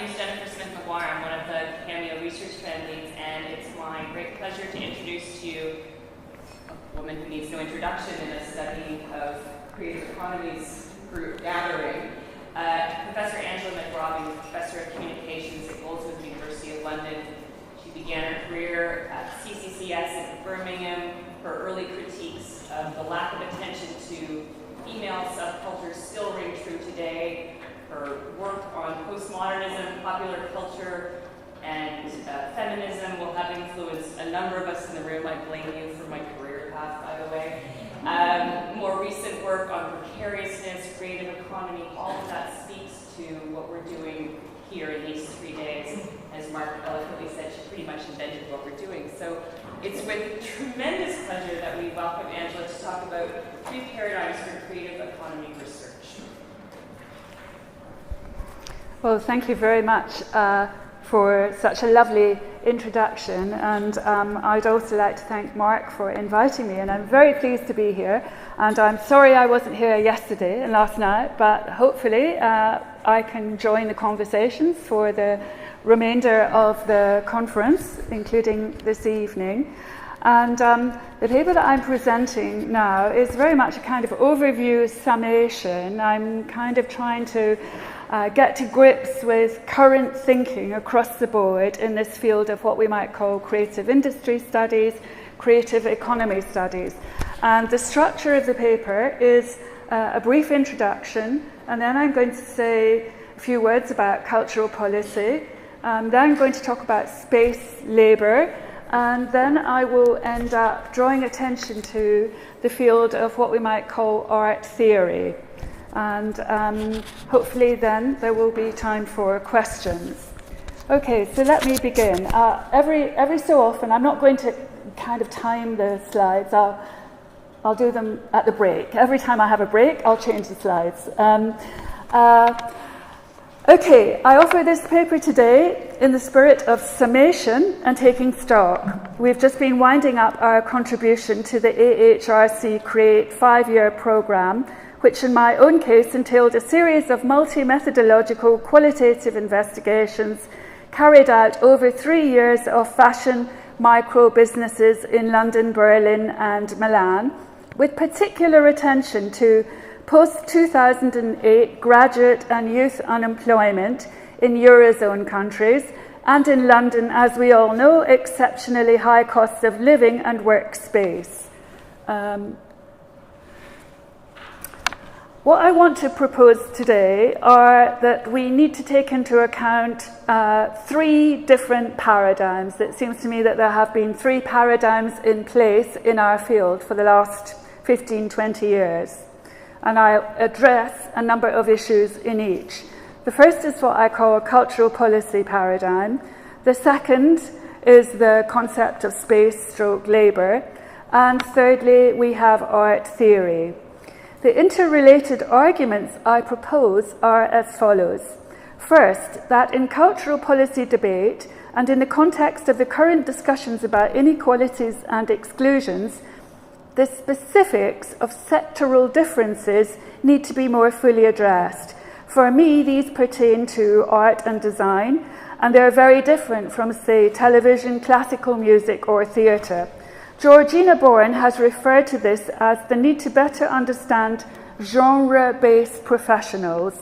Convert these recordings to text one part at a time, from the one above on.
name's Jennifer Smith-Maguire. I'm one of the Cameo research trend leads, and it's my great pleasure to introduce to you a woman who needs no introduction in a study of creative economies group gathering. Professor Angela McRobbie, Professor of Communications at Goldsmiths University of London. She began her career at CCCS in Birmingham. Her early critiques of the lack of attention to female subcultures still ring true today. Her work on postmodernism, popular culture, and feminism will have influenced a number of us in the room. I blame you for my career path, by the way. More recent work on precariousness, creative economy, all of that speaks to what we're doing here in these 3 days. As Mark eloquently said, she pretty much invented what we're doing. So it's with tremendous pleasure that we welcome Angela to talk about 3 paradigms for creative economy research. Well, thank you very much for such a lovely introduction, and I'd also like to thank Mark for inviting me, and I'm very pleased to be here, and I'm sorry I wasn't here yesterday and last night, but hopefully I can join the conversations for the remainder of the conference, including this evening. And the paper that I'm presenting now is very much a kind of overview summation. I'm kind of trying to get to grips with current thinking across the board in this field of what we might call creative industry studies, creative economy studies. And the structure of the paper is a brief introduction, and then I'm going to say a few words about cultural policy, then I'm going to talk about space, labour, and then I will end up drawing attention to the field of what we might call art theory. And hopefully then there will be time for questions. Okay, so let me begin. Every so often, I'm not going to kind of time the slides. I'll do them at the break. Every time I have a break, I'll change the slides. Okay, I offer this paper today in the spirit of summation and taking stock. We've just been winding up our contribution to the AHRC Create 5-year programme, which in my own case entailed a series of multi-methodological qualitative investigations carried out over 3 years of fashion micro-businesses in London, Berlin and Milan, with particular attention to post-2008 graduate and youth unemployment in Eurozone countries, and in London, as we all know, exceptionally high costs of living and workspace. What I want to propose today are that we need to take into account 3 different paradigms. It seems to me that there have been 3 paradigms in place in our field for the last 15, 20 years. And I'll address a number of issues in each. The first is what I call a cultural policy paradigm. The second is the concept of space/labour. And thirdly, we have art theory. The interrelated arguments I propose are as follows. First, that in cultural policy debate, and in the context of the current discussions about inequalities and exclusions, the specifics of sectoral differences need to be more fully addressed. For me, these pertain to art and design, and they're very different from, say, television, classical music, or theatre. Georgina Bourne has referred to this as the need to better understand genre-based professionals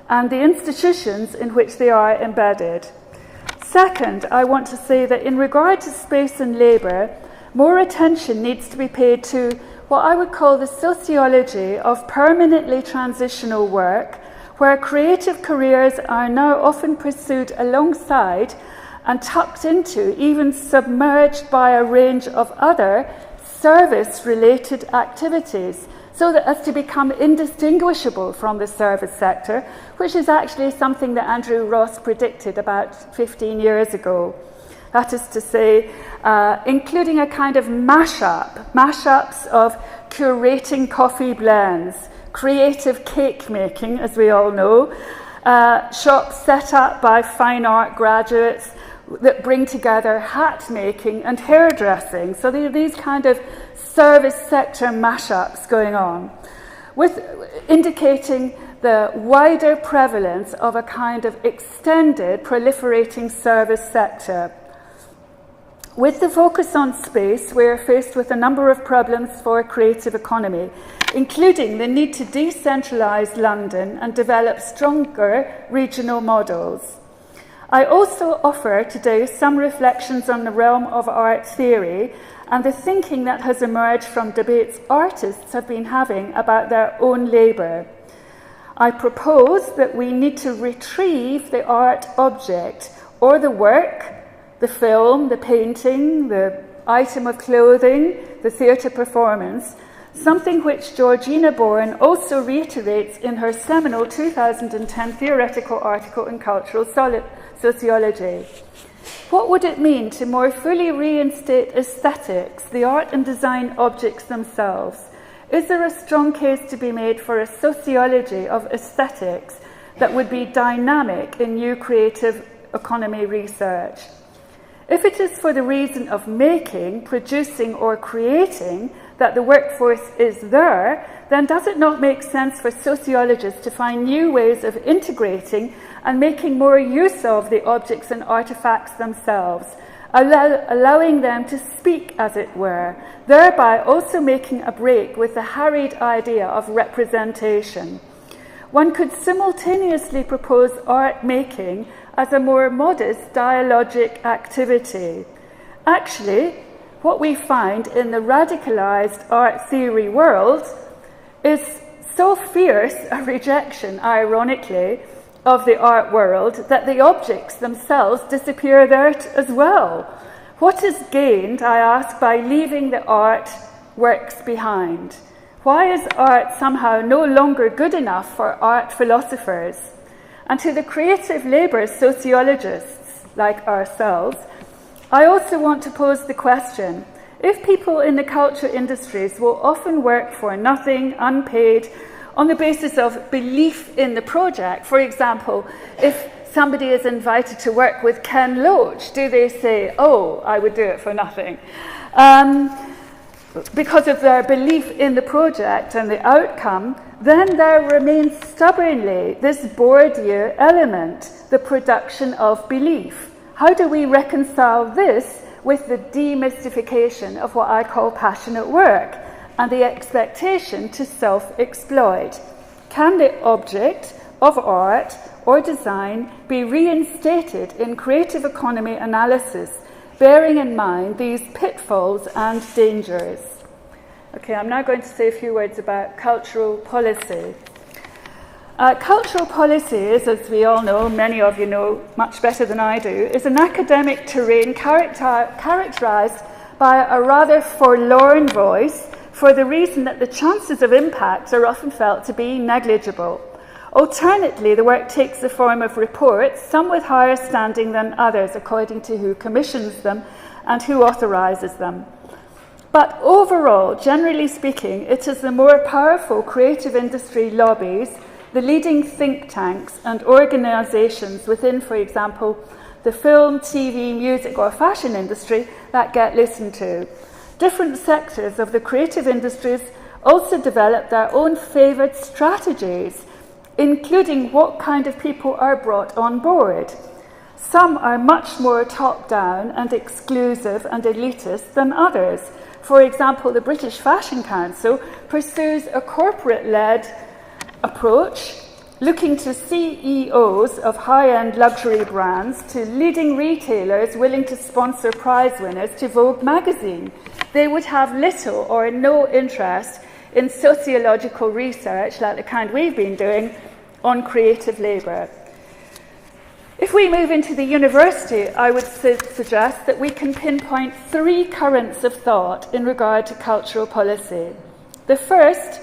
and the institutions in which they are embedded. Second, I want to say that in regard to space and labour, more attention needs to be paid to what I would call the sociology of permanently transitional work, where creative careers are now often pursued alongside and tucked into, even submerged by a range of other service-related activities, so that as to become indistinguishable from the service sector, which is actually something that Andrew Ross predicted about 15 years ago. That is to say, including a kind of mashups of curating coffee blends, creative cake making, as we all know, shops set up by fine art graduates that bring together hat making and hairdressing. So there are these kind of service sector mashups going on, with indicating the wider prevalence of a kind of extended, proliferating service sector. With the focus on space, we are faced with a number of problems for a creative economy, including the need to decentralise London and develop stronger regional models. I also offer today some reflections on the realm of art theory and the thinking that has emerged from debates artists have been having about their own labour. I propose that we need to retrieve the art object or the work, the film, the painting, the item of clothing, the theatre performance, something which Georgina Bourne also reiterates in her seminal 2010 theoretical article in Cultural Sociology. What would it mean to more fully reinstate aesthetics, the art and design objects themselves? Is there a strong case to be made for a sociology of aesthetics that would be dynamic in new creative economy research? If it is for the reason of making, producing, or creating that the workforce is there, then does it not make sense for sociologists to find new ways of integrating and making more use of the objects and artifacts themselves, allowing them to speak, as it were, thereby also making a break with the harried idea of representation? One could simultaneously propose art making as a more modest dialogic activity. Actually, what we find in the radicalized art theory world is so fierce a rejection, ironically, of the art world that the objects themselves disappear there as well. What is gained, I ask, by leaving the art works behind? Why is art somehow no longer good enough for art philosophers? And to the creative labour sociologists like ourselves, I also want to pose the question, if people in the culture industries will often work for nothing, unpaid, on the basis of belief in the project, for example, if somebody is invited to work with Ken Loach, do they say, oh, I would do it for nothing? Because of their belief in the project and the outcome, then there remains stubbornly this Bourdieu element, the production of belief. How do we reconcile this with the demystification of what I call passionate work and the expectation to self-exploit? Can the object of art or design be reinstated in creative economy analysis, bearing in mind these pitfalls and dangers? Okay, I'm now going to say a few words about cultural policy. Cultural policy is, as we all know, many of you know much better than I do, is an academic terrain characterized by a rather forlorn voice for the reason that the chances of impact are often felt to be negligible. Alternately, the work takes the form of reports, some with higher standing than others, according to who commissions them and who authorises them. But overall, generally speaking, it is the more powerful creative industry lobbies, the leading think tanks and organisations within, for example, the film, TV, music or fashion industry that get listened to. Different sectors of the creative industries also develop their own favoured strategies, including what kind of people are brought on board. Some are much more top-down and exclusive and elitist than others. For example, the British Fashion Council pursues a corporate-led approach, looking to CEOs of high-end luxury brands to leading retailers willing to sponsor prize winners to Vogue magazine. They would have little or no interest in sociological research, like the kind we've been doing, on creative labour. If we move into the university, I would suggest that we can pinpoint three currents of thought in regard to cultural policy. The first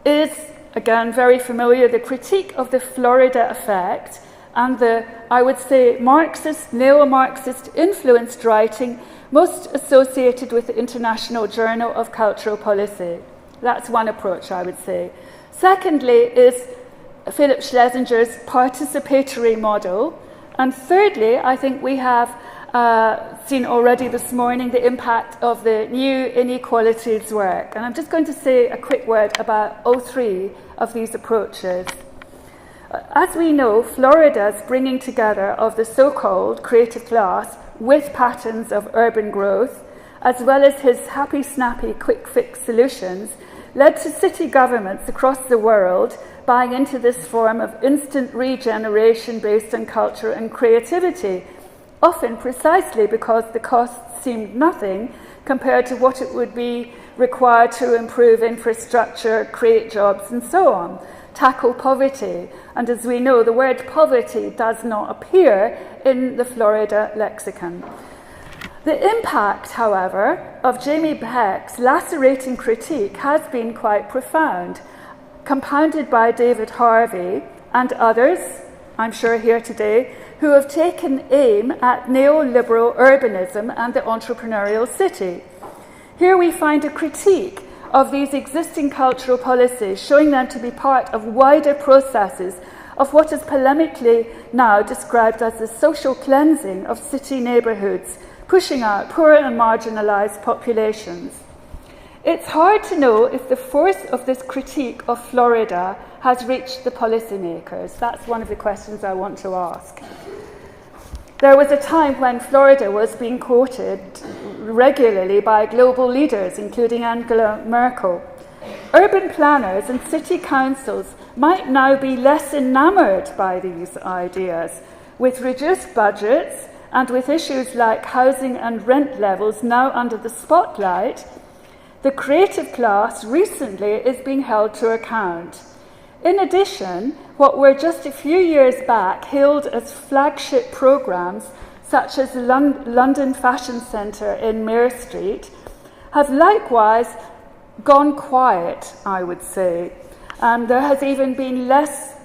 is, again, very familiar, the critique of the Florida effect and the, I would say, Marxist, neo-Marxist influenced writing most associated with the International Journal of Cultural Policy. That's one approach, I would say. Secondly is Philip Schlesinger's participatory model. And thirdly, I think we have seen already this morning the impact of the new inequalities work. And I'm just going to say a quick word about all three of these approaches. As we know, Florida's bringing together of the so-called creative class with patterns of urban growth, as well as his happy, snappy, quick-fix solutions, led to city governments across the world buying into this form of instant regeneration based on culture and creativity, often precisely because the costs seemed nothing compared to what it would be required to improve infrastructure, create jobs, and so on, tackle poverty. And as we know, the word poverty does not appear in the Florida lexicon. The impact, however, of Jamie Beck's lacerating critique has been quite profound, compounded by David Harvey and others, I'm sure here today, who have taken aim at neoliberal urbanism and the entrepreneurial city. Here we find a critique of these existing cultural policies, showing them to be part of wider processes of what is polemically now described as the social cleansing of city neighbourhoods, pushing out poor and marginalised populations. It's hard to know if the force of this critique of Florida has reached the policymakers. That's one of the questions I want to ask. There was a time when Florida was being quoted regularly by global leaders, including Angela Merkel. Urban planners and city councils might now be less enamoured by these ideas. With reduced budgets and with issues like housing and rent levels now under the spotlight, the creative class recently is being held to account. In addition, what were just a few years back hailed as flagship programmes, such as the London Fashion Centre in Mare Street, have likewise gone quiet, I would say. There has even been less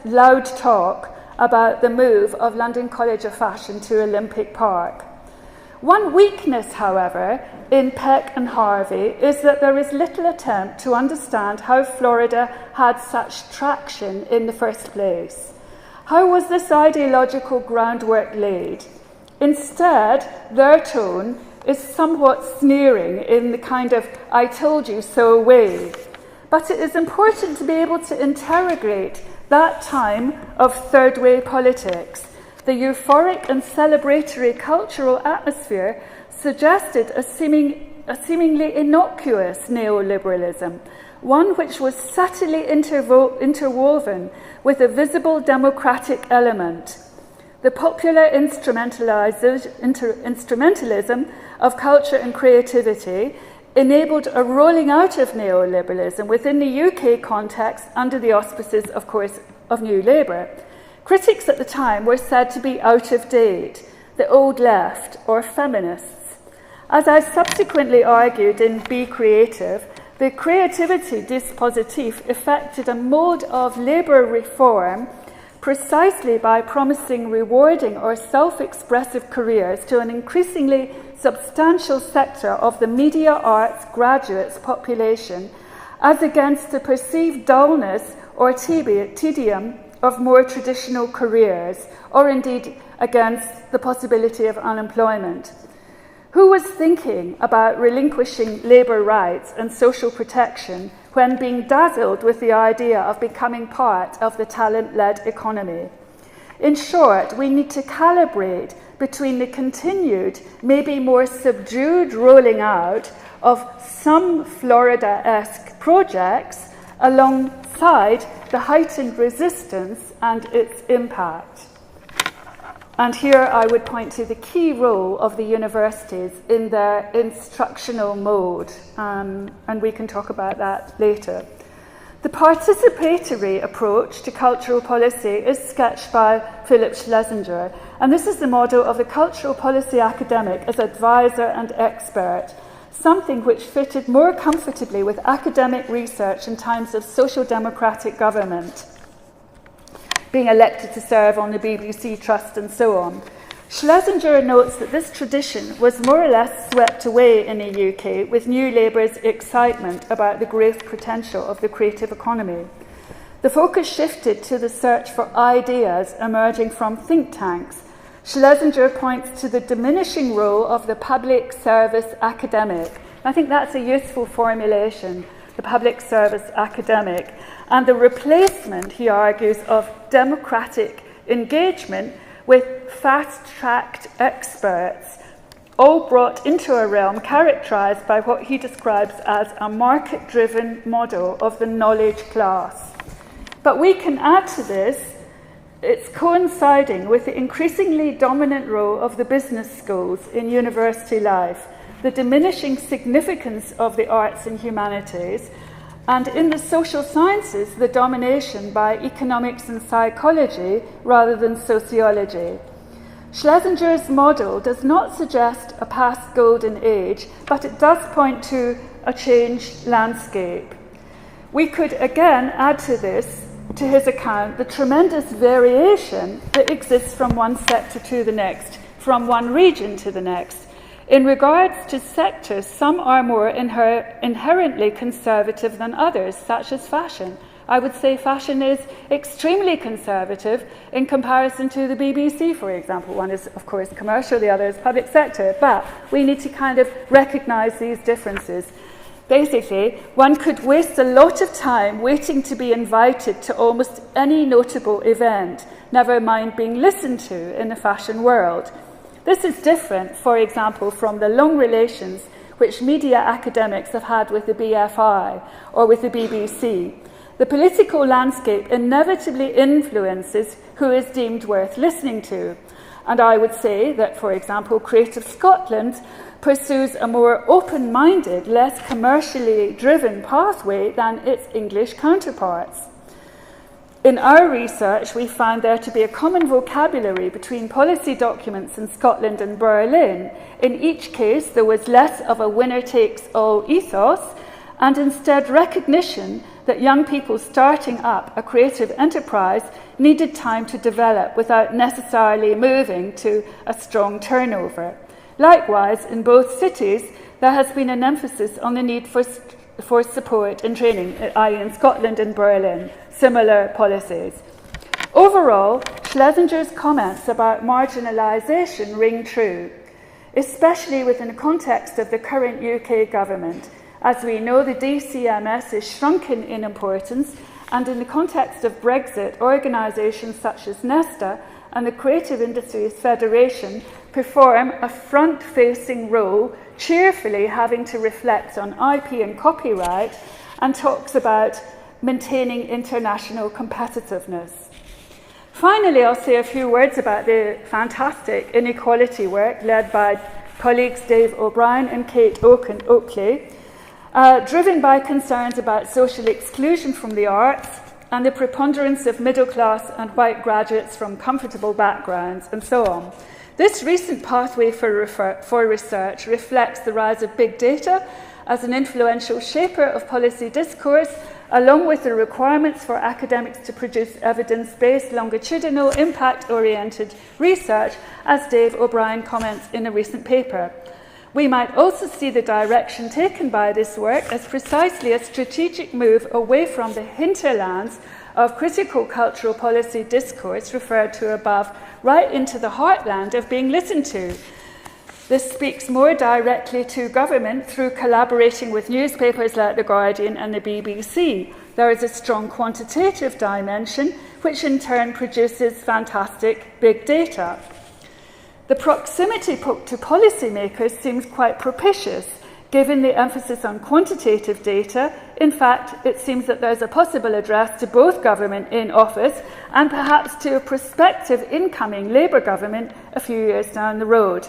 loud talk about the move of London College of Fashion to Olympic Park. One weakness, however, in Peck and Harvey is that there is little attempt to understand how Florida had such traction in the first place. How was this ideological groundwork laid? Instead, their tone is somewhat sneering in the kind of "I told you so" way. But it is important to be able to interrogate that time of third-way politics. The euphoric and celebratory cultural atmosphere suggested a seemingly innocuous neoliberalism, one which was subtly interwoven with a visible democratic element. The popular instrumentalism of culture and creativity enabled a rolling out of neoliberalism within the UK context under the auspices, of course, of New Labour. Critics at the time were said to be out of date, the old left, or feminists. As I subsequently argued in Be Creative, the creativity dispositif effected a mode of labour reform precisely by promising rewarding or self-expressive careers to an increasingly substantial sector of the media arts graduates population, as against the perceived dullness or tedium of more traditional careers, or indeed against the possibility of unemployment. Who was thinking about relinquishing labour rights and social protection when being dazzled with the idea of becoming part of the talent-led economy? In short, we need to calibrate between the continued, maybe more subdued rolling out of some Florida-esque projects alongside the heightened resistance and its impact. And here I would point to the key role of the universities in their instructional mode, and we can talk about that later. The participatory approach to cultural policy is sketched by Philip Schlesinger, and this is the model of the cultural policy academic as advisor and expert, something which fitted more comfortably with academic research in times of social democratic government, being elected to serve on the BBC Trust and so on. Schlesinger notes that this tradition was more or less swept away in the UK with New Labour's excitement about the growth potential of the creative economy. The focus shifted to the search for ideas emerging from think tanks. Schlesinger points to the diminishing role of the public service academic. I think that's a useful formulation, the public service academic, and the replacement, he argues, of democratic engagement with fast-tracked experts, all brought into a realm characterized by what he describes as a market-driven model of the knowledge class. But we can add to this, it's coinciding with the increasingly dominant role of the business schools in university life, the diminishing significance of the arts and humanities, and in the social sciences, the domination by economics and psychology rather than sociology. Schlesinger's model does not suggest a past golden age, but it does point to a changed landscape. We could again add to this, to his account, the tremendous variation that exists from one sector to the next, from one region to the next. In regards to sectors, some are more inherently conservative than others, such as fashion. I would say fashion is extremely conservative in comparison to the BBC, for example. One is, of course, commercial, the other is public sector, but we need to kind of recognise these differences. Basically, one could waste a lot of time waiting to be invited to almost any notable event, never mind being listened to in the fashion world. This is different, for example, from the long relations which media academics have had with the BFI or with the BBC. The political landscape inevitably influences who is deemed worth listening to. And I would say that, for example, Creative Scotland pursues a more open-minded, less commercially driven pathway than its English counterparts. In our research, we found there to be a common vocabulary between policy documents in Scotland and Berlin. In each case, there was less of a winner-takes-all ethos, and instead recognition that young people starting up a creative enterprise needed time to develop without necessarily moving to a strong turnover. Likewise, in both cities, there has been an emphasis on the need for support and training, i.e. in Scotland and Berlin, similar policies. Overall, Schlesinger's comments about marginalisation ring true, especially within the context of the current UK government. As we know, the DCMS is shrunken in importance, and in the context of Brexit, organisations such as Nesta and the Creative Industries Federation perform a front-facing role, cheerfully having to reflect on IP and copyright, and talks about maintaining international competitiveness. Finally, I'll say a few words about the fantastic inequality work led by colleagues Dave O'Brien and Kate Oakley, driven by concerns about social exclusion from the arts and the preponderance of middle-class and white graduates from comfortable backgrounds, and so on. This recent pathway for research reflects the rise of big data as an influential shaper of policy discourse, along with the requirements for academics to produce evidence-based, longitudinal, impact-oriented research, as Dave O'Brien comments in a recent paper. We might also see the direction taken by this work as precisely a strategic move away from the hinterlands of critical cultural policy discourse referred to above, right into the heartland of being listened to. This speaks more directly to government through collaborating with newspapers like The Guardian and the BBC. There is a strong quantitative dimension, which in turn produces fantastic big data. The proximity to policymakers seems quite propitious, given the emphasis on quantitative data. In fact, it seems that there's a possible address to both government in office and perhaps to a prospective incoming Labour government a few years down the road.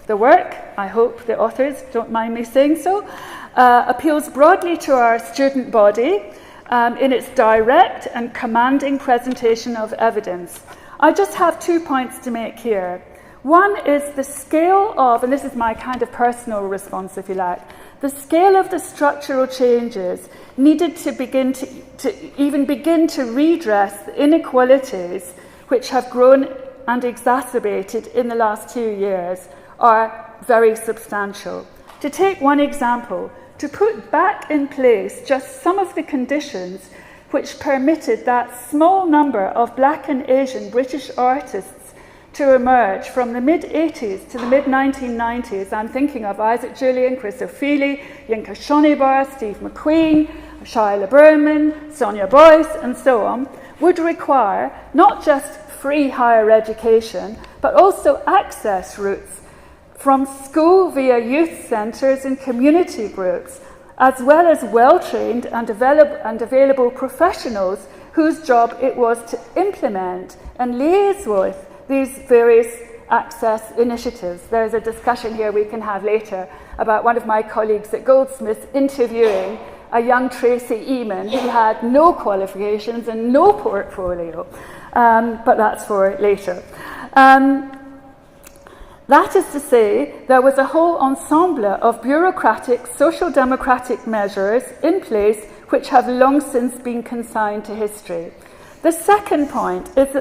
The work, I hope the authors don't mind me saying so, appeals broadly to our student body in its direct and commanding presentation of evidence. I just have 2 points to make here. One is the scale of, and this is my kind of personal response, if you like, the scale of the structural changes needed to begin to redress the inequalities which have grown and exacerbated in the last 2 years are very substantial. To take one example, to put back in place just some of the conditions which permitted that small number of Black and Asian British artists to emerge from the mid-80s to the mid-1990s. I'm thinking of Isaac Julian, Chris O'Feely, Yinka Shonibar, Steve McQueen, Shyla Berman, Sonia Boyce, and so on, would require not just free higher education, but also access routes from school via youth centres and community groups, as well as well-trained and available professionals whose job it was to implement and liaise with these various access initiatives. There's a discussion here we can have later about one of my colleagues at Goldsmiths interviewing a young Tracy Eamon who had no qualifications and no portfolio, but that's for later. That is to say, there was a whole ensemble of bureaucratic, social democratic measures in place which have long since been consigned to history. The second point is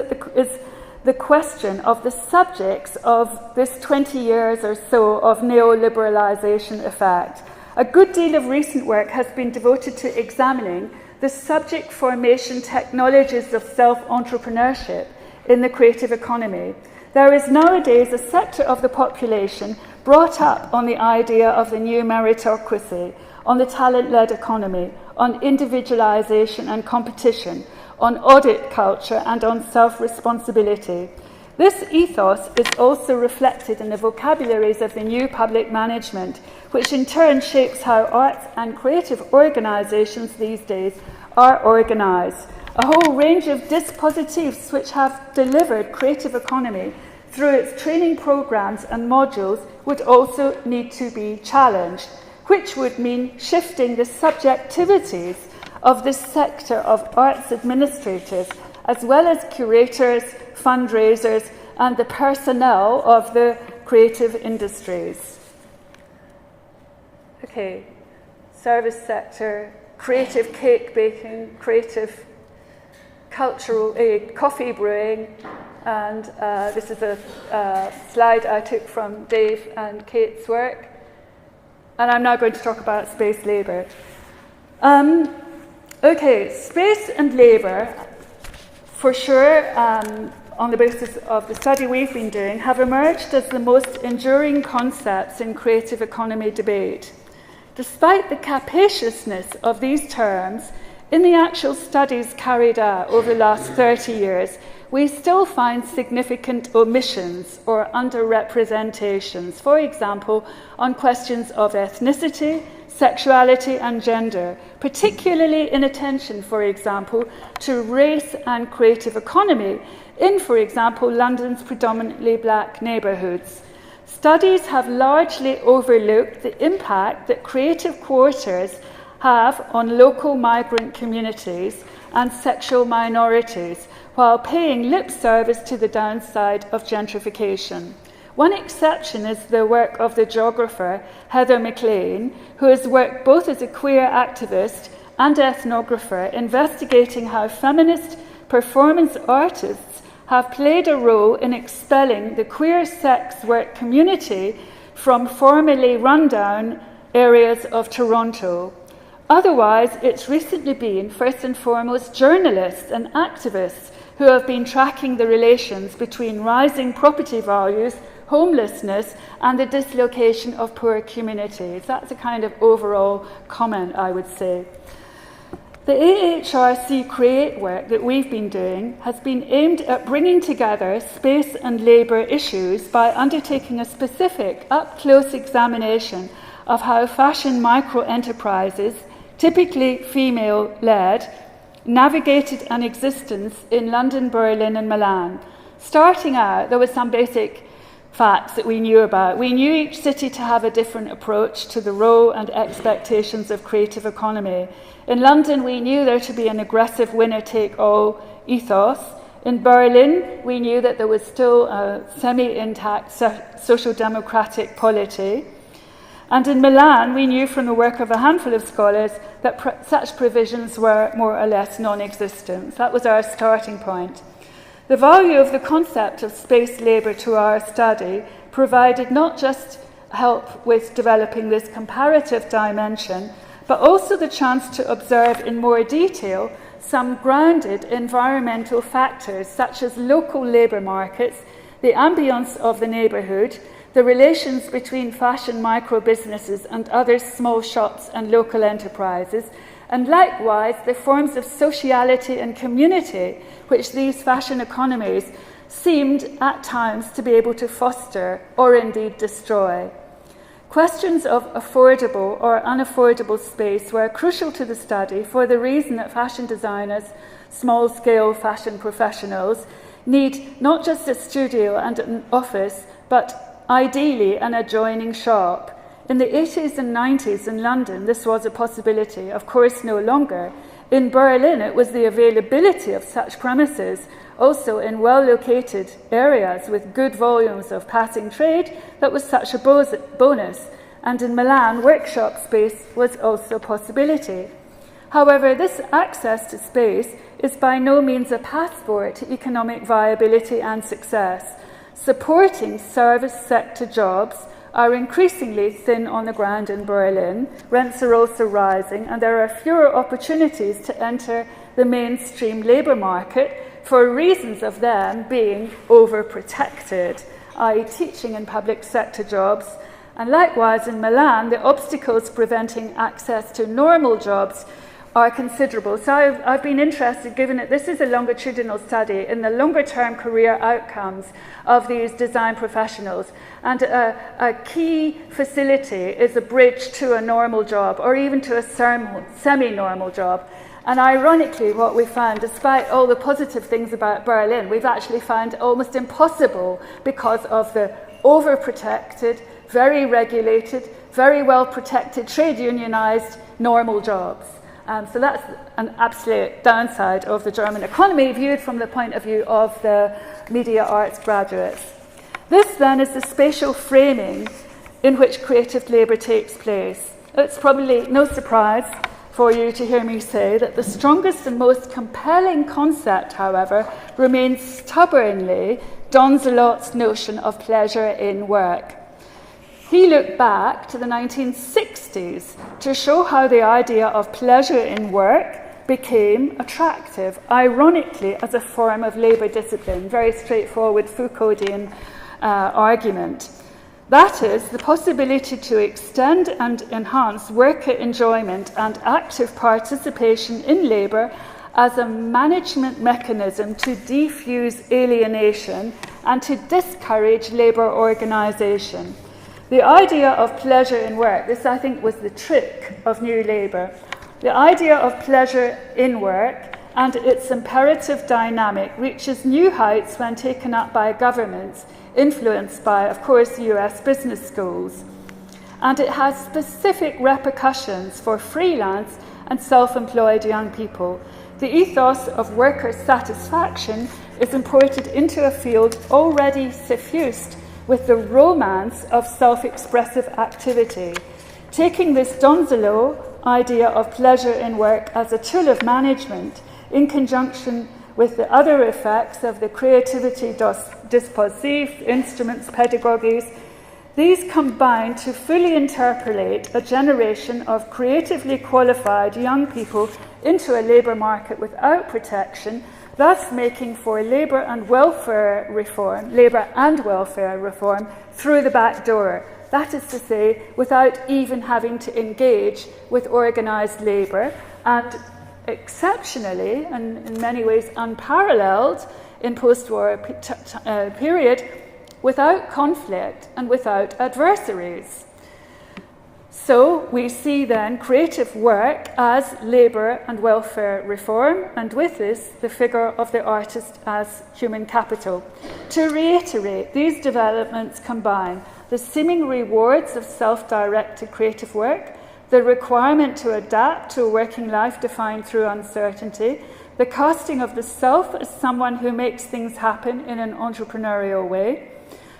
the question of the subjects of this 20 years or so of neoliberalisation effect. A good deal of recent work has been devoted to examining the subject formation technologies of self-entrepreneurship in the creative economy. There is nowadays a sector of the population brought up on the idea of the new meritocracy, on the talent-led economy, on individualisation and competition, on audit culture and on self-responsibility. This ethos is also reflected in the vocabularies of the new public management, which in turn shapes how arts and creative organisations these days are organised. A whole range of dispositives which have delivered creative economy through its training programmes and modules would also need to be challenged, which would mean shifting the subjectivities of this sector of arts administrators, as well as curators, fundraisers, and the personnel of the creative industries. Okay, service sector, creative cake baking, creative cultural coffee brewing, and this is a slide I took from Dave and Kate's work. And I'm now going to talk about space labour. Okay, space and labour, for sure, on the basis of the study we've been doing, have emerged as the most enduring concepts in creative economy debate. Despite the capaciousness of these terms, in the actual studies carried out over the last 30 years, we still find significant omissions or underrepresentations, for example, on questions of ethnicity, sexuality and gender, particularly in attention, for example, to race and creative economy in, for example, London's predominantly black neighbourhoods. Studies have largely overlooked the impact that creative quarters have on local migrant communities and sexual minorities, while paying lip service to the downside of gentrification. One exception is the work of the geographer Heather McLean, who has worked both as a queer activist and ethnographer, investigating how feminist performance artists have played a role in expelling the queer sex work community from formerly rundown areas of Toronto. Otherwise, it's recently been, first and foremost, journalists and activists who have been tracking the relations between rising property values, homelessness, and the dislocation of poor communities. That's a kind of overall comment, I would say. The AHRC Create work that we've been doing has been aimed at bringing together space and labour issues by undertaking a specific, up-close examination of how fashion micro-enterprises, typically female-led, navigated an existence in London, Berlin and Milan. Starting out, there were some basic facts that we knew about. We knew each city to have a different approach to the role and expectations of creative economy. In London, we knew there to be an aggressive winner-take-all ethos. In Berlin, we knew that there was still a semi-intact social democratic polity. And in Milan, we knew from the work of a handful of scholars that such provisions were more or less non-existent. That was our starting point. The value of the concept of space labour to our study provided not just help with developing this comparative dimension, but also the chance to observe in more detail some grounded environmental factors such as local labour markets, the ambience of the neighbourhood, the relations between fashion micro-businesses and other small shops and local enterprises, and likewise the forms of sociality and community which these fashion economies seemed at times to be able to foster or indeed destroy. Questions of affordable or unaffordable space were crucial to the study for the reason that fashion designers, small-scale fashion professionals, need not just a studio and an office, but ideally an adjoining shop. In the 80s and 90s in London, this was a possibility, of course no longer. In Berlin, it was the availability of such premises, also in well-located areas with good volumes of passing trade, that was such a bonus. And in Milan, workshop space was also a possibility. However, this access to space is by no means a passport to economic viability and success. Supporting service sector jobs are increasingly thin on the ground in Berlin, rents are also rising, and there are fewer opportunities to enter the mainstream labour market for reasons of them being overprotected, i.e. teaching and public sector jobs. And likewise in Milan, the obstacles preventing access to normal jobs are considerable. So I've been interested, given that this is a longitudinal study, in the longer-term career outcomes of these design professionals. And a key facility is a bridge to a normal job, or even to a semi-normal job. And ironically, what we found, despite all the positive things about Berlin, we've actually found almost impossible because of the overprotected, very regulated, very well-protected, trade unionized normal jobs. So that's an absolute downside of the German economy, viewed from the point of view of the media arts graduates. This then is the spatial framing in which creative labour takes place. It's probably no surprise for you to hear me say that the strongest and most compelling concept, however, remains stubbornly Donzelot's notion of pleasure in work. He looked back to the 1960s to show how the idea of pleasure in work became attractive, ironically as a form of labour discipline, very straightforward Foucauldian argument. That is, the possibility to extend and enhance worker enjoyment and active participation in labour as a management mechanism to defuse alienation and to discourage labour organisation. The idea of pleasure in work, this I think was the trick of New Labour. The idea of pleasure in work and its imperative dynamic reaches new heights when taken up by governments, influenced by, of course, US business schools. And it has specific repercussions for freelance and self-employed young people. The ethos of worker satisfaction is imported into a field already suffused with the romance of self-expressive activity. Taking this Donzelot idea of pleasure in work as a tool of management in conjunction with the other effects of the creativity dispositif, instruments, pedagogies, these combine to fully interpolate a generation of creatively qualified young people into a labour market without protection, thus making for labour and welfare reform through the back door. That is to say, without even having to engage with organised labour, and exceptionally, and in many ways unparalleled in post-war period, without conflict and without adversaries. So we see then creative work as labour and welfare reform, and with this, the figure of the artist as human capital. To reiterate, these developments combine the seeming rewards of self-directed creative work, the requirement to adapt to a working life defined through uncertainty, the casting of the self as someone who makes things happen in an entrepreneurial way.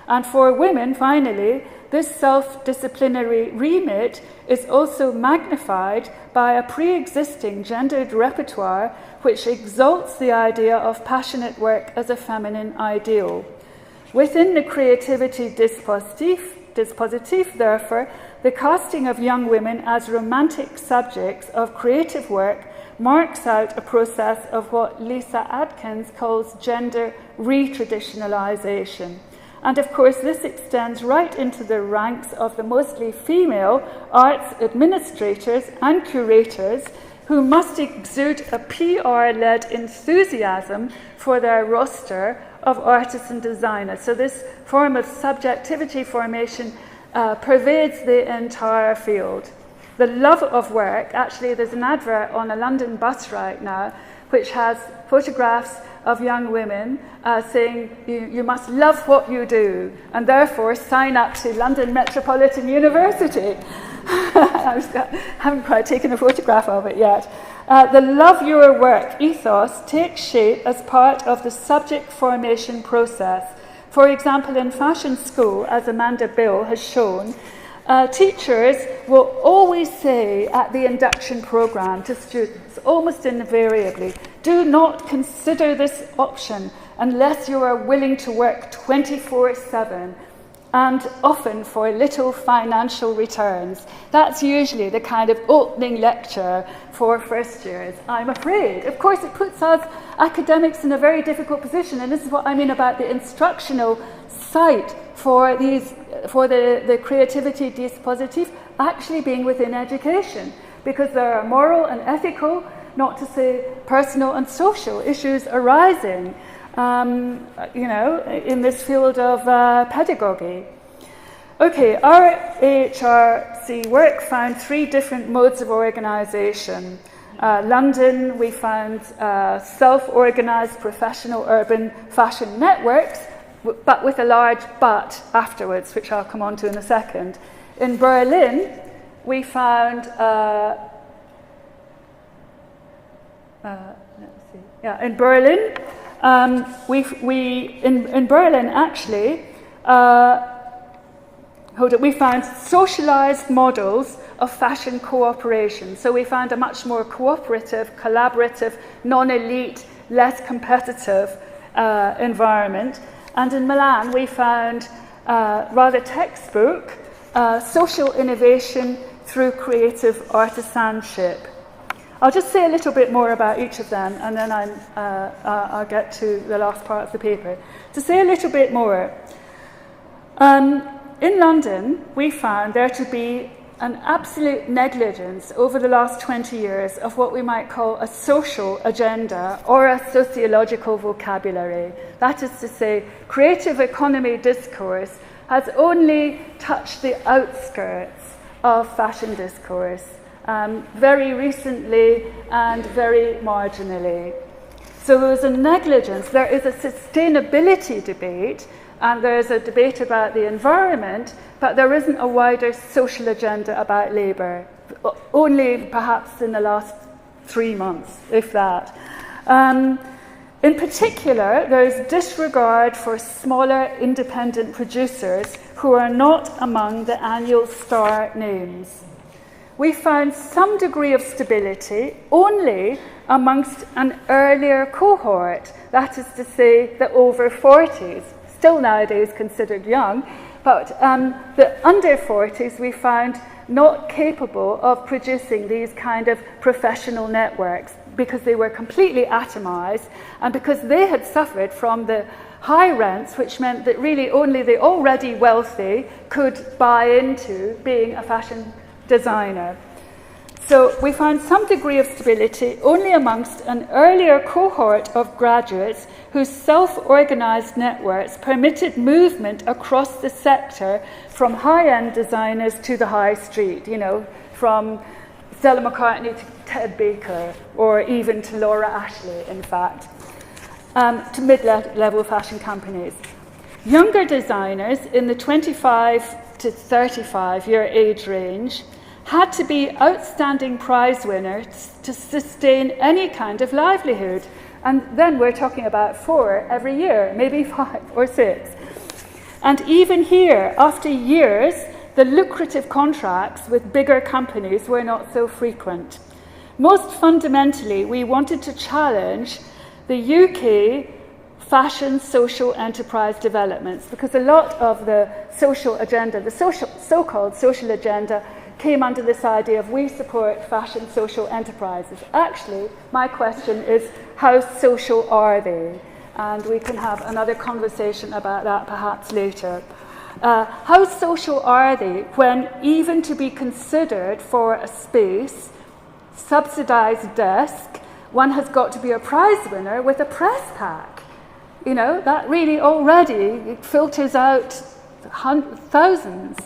And for women, finally, this self-disciplinary remit is also magnified by a pre-existing gendered repertoire which exalts the idea of passionate work as a feminine ideal. Within the creativity dispositif, therefore, the casting of young women as romantic subjects of creative work marks out a process of what Lisa Adkins calls gender retraditionalization. And of course, this extends right into the ranks of the mostly female arts administrators and curators who must exude a PR-led enthusiasm for their roster of artists and designers. So this form of subjectivity formation pervades the entire field. The love of work, actually there's an advert on a London bus right now which has photographs of young women saying you must love what you do and therefore sign up to London Metropolitan University. I haven't quite taken a photograph of it yet. The love your work ethos takes shape as part of the subject formation process. For example, in fashion school, as Amanda Bill has shown, teachers will always say at the induction program to students, almost invariably, do not consider this option unless you are willing to work 24/7 and often for little financial returns. That's usually the kind of opening lecture for first years, I'm afraid. Of course, it puts us academics in a very difficult position, and this is what I mean about the instructional site for the creativity dispositif actually being within education, because there are moral and ethical, not to say personal and social issues arising, in this field of pedagogy. Okay, our HRC work found 3 different modes of organisation. London, we found self-organised professional urban fashion networks, but with a large but afterwards, which I'll come on to in a second. In Berlin, we found in Berlin, in Berlin actually, we found socialized models of fashion cooperation. So we found a much more cooperative, collaborative, non-elite, less competitive environment. And in Milan, we found rather textbook social innovation through creative artisanship. I'll just say a little bit more about each of them, and then I'll get to the last part of the paper. To say a little bit more, in London, we found there to be an absolute negligence over the last 20 years of what we might call a social agenda or a sociological vocabulary. That is to say, creative economy discourse has only touched the outskirts of fashion discourse, very recently and very marginally. So there is a negligence, there is a sustainability debate, and there's a debate about the environment, but there isn't a wider social agenda about labour, only perhaps in the last 3 months, if that. In particular, there is disregard for smaller independent producers who are not among the annual star names. We found some degree of stability only amongst an earlier cohort, that is to say the over 40s, still nowadays considered young, but the under 40s we found not capable of producing these kind of professional networks because they were completely atomized and because they had suffered from the high rents, which meant that really only the already wealthy could buy into being a fashion designer. So we found some degree of stability only amongst an earlier cohort of graduates whose self-organized networks permitted movement across the sector from high-end designers to the high street, from Stella McCartney to Ted Baker, or even to Laura Ashley, in fact, to mid-level fashion companies. Younger designers in the 25 to 35-year age range had to be outstanding prize winners to sustain any kind of livelihood. And then we're talking about 4 every year, maybe 5 or 6. And even here, after years, the lucrative contracts with bigger companies were not so frequent. Most fundamentally, we wanted to challenge the UK fashion social enterprise developments, because a lot of the social agenda, the so-called social agenda, came under this idea of we support fashion social enterprises. Actually, my question is, how social are they? And we can have another conversation about that perhaps later. How social are they when even to be considered for a space, subsidized desk, one has got to be a prize winner with a press pack. You know, that really already filters out thousands.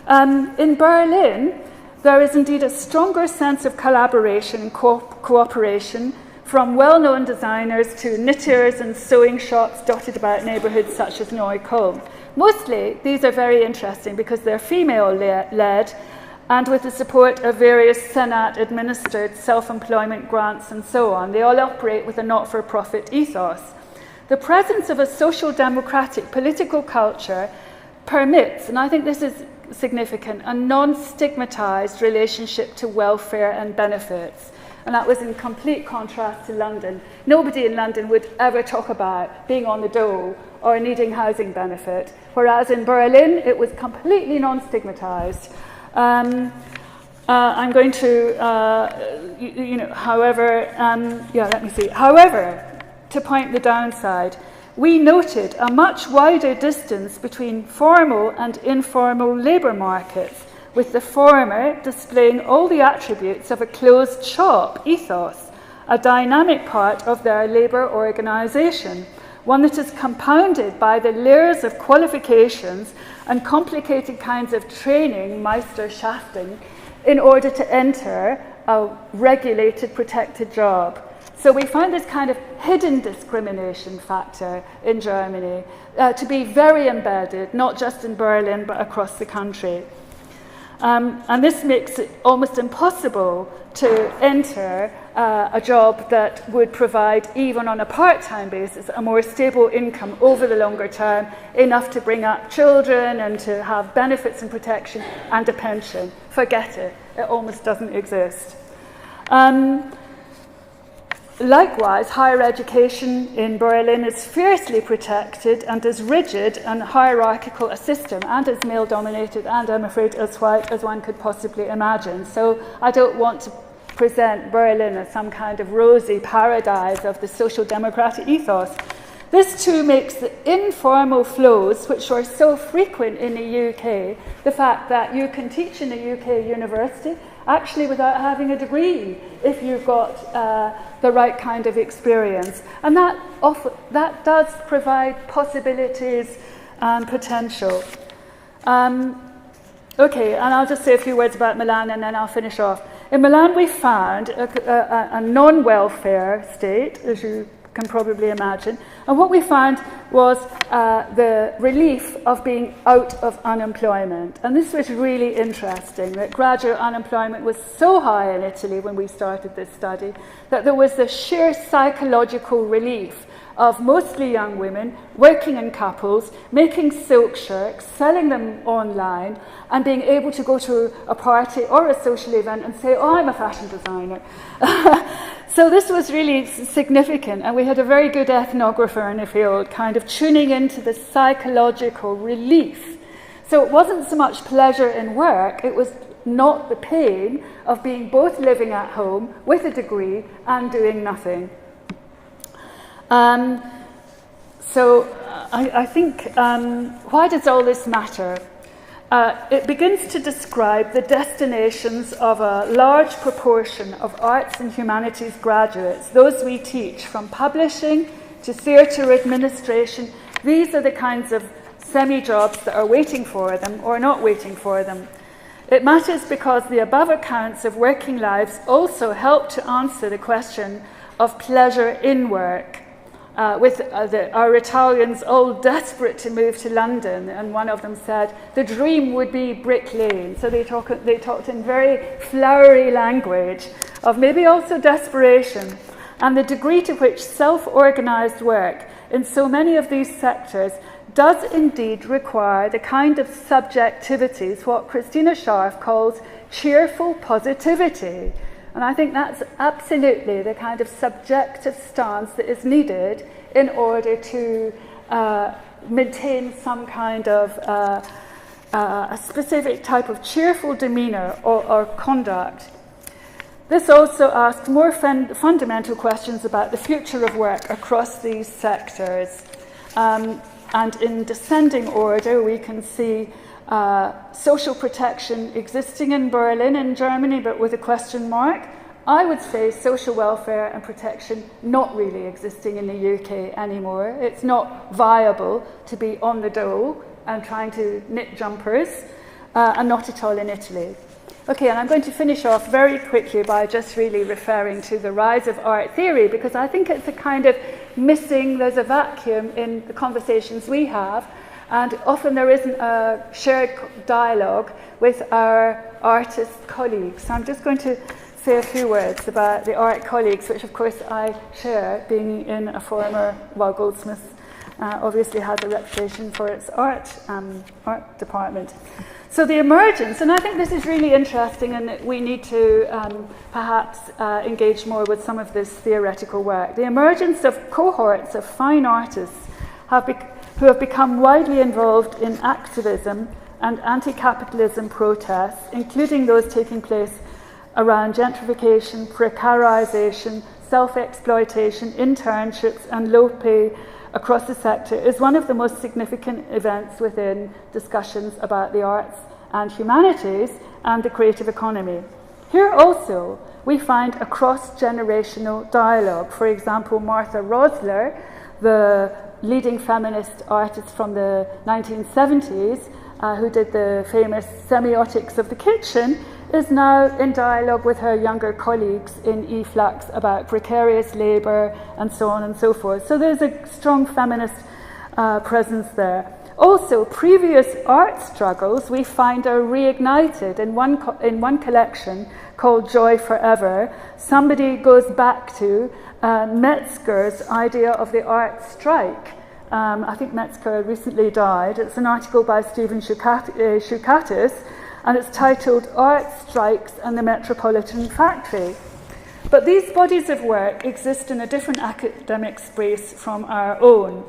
In Berlin, there is indeed a stronger sense of collaboration and cooperation from well-known designers to knitters and sewing shops dotted about neighbourhoods such as Neukölln. Mostly, these are very interesting because they're female-led and with the support of various Senate-administered self-employment grants and so on. They all operate with a not-for-profit ethos. The presence of a social democratic political culture permits, and I think this is significant, a non-stigmatized relationship to welfare and benefits. And that was in complete contrast to London. Nobody in London would ever talk about being on the dole or needing housing benefit, whereas in Berlin it was completely non-stigmatized. I'm going to, However, to point the downside, we noted a much wider distance between formal and informal labour markets, with the former displaying all the attributes of a closed shop ethos, a dynamic part of their labour organisation, one that is compounded by the layers of qualifications and complicated kinds of training, Meisterschaften, in order to enter a regulated, protected job. So we find this kind of hidden discrimination factor in Germany to be very embedded, not just in Berlin, but across the country. And this makes it almost impossible to enter a job that would provide, even on a part-time basis, a more stable income over the longer term, enough to bring up children and to have benefits and protection and a pension. Forget it. It almost doesn't exist. Likewise, higher education in Berlin is fiercely protected and as rigid and hierarchical a system and as male-dominated and, I'm afraid, as white as one could possibly imagine. So I don't want to present Berlin as some kind of rosy paradise of the social democratic ethos. This too makes the informal flows, which are so frequent in the UK, the fact that you can teach in a UK university actually without having a degree if you've got the right kind of experience. And that does provide possibilities and potential. Okay, and I'll just say a few words about Milan and then I'll finish off. In Milan we found a non-welfare state, as you can probably imagine. And what we found was the relief of being out of unemployment. And this was really interesting, that graduate unemployment was so high in Italy when we started this study that there was the sheer psychological relief of mostly young women working in couples, making silk shirts, selling them online, and being able to go to a party or a social event and say, oh, I'm a fashion designer. So this was really significant, and we had a very good ethnographer in the field kind of tuning into the psychological relief. So it wasn't so much pleasure in work, it was not the pain of being both living at home with a degree and doing nothing. I think, why does all this matter? It begins to describe the destinations of a large proportion of arts and humanities graduates, those we teach, from publishing to theatre administration. These are the kinds of semi-jobs that are waiting for them or not waiting for them. It matters because the above accounts of working lives also help to answer the question of pleasure in work. Our Italians all desperate to move to London, and one of them said the dream would be Brick Lane. So they talked in very flowery language of maybe also desperation, and the degree to which self-organised work in so many of these sectors does indeed require the kind of subjectivities, what Christina Scharf calls cheerful positivity. And I think that's absolutely the kind of subjective stance that is needed in order to maintain some kind of a specific type of cheerful demeanour or conduct. This also asks more fundamental questions about the future of work across these sectors. And in descending order, we can see social protection existing in Berlin in Germany, but with a question mark, I would say social welfare and protection not really existing in the UK anymore. It's not viable to be on the dole and trying to knit jumpers, and not at all in Italy. Okay, and I'm going to finish off very quickly by just really referring to the rise of art theory, because I think it's a kind of there's a vacuum in the conversations we have, and often there isn't a shared dialogue with our artist colleagues. So I'm just going to say a few words about the art colleagues, which of course I share, being in a former, Goldsmiths obviously has a reputation for its art department. So the emergence, and I think this is really interesting, and we need to perhaps engage more with some of this theoretical work. The emergence of cohorts of fine artists who have become widely involved in activism and anti-capitalism protests, including those taking place around gentrification, precarization, self-exploitation, internships, and low pay across the sector, is one of the most significant events within discussions about the arts and humanities and the creative economy. Here also, we find a cross-generational dialogue. For example, Martha Rosler, the leading feminist artist from the 1970s, who did the famous Semiotics of the Kitchen, is now in dialogue with her younger colleagues in E-Flux about precarious labour and so on and so forth. So there's a strong feminist presence there. Also, previous art struggles we find are reignited in one collection called Joy Forever. Somebody goes back to Metzger's idea of the art strike. I think Metzger recently died. It's an article by Stephen Shukatis, and it's titled Art Strikes and the Metropolitan Factory. But these bodies of work exist in a different academic space from our own.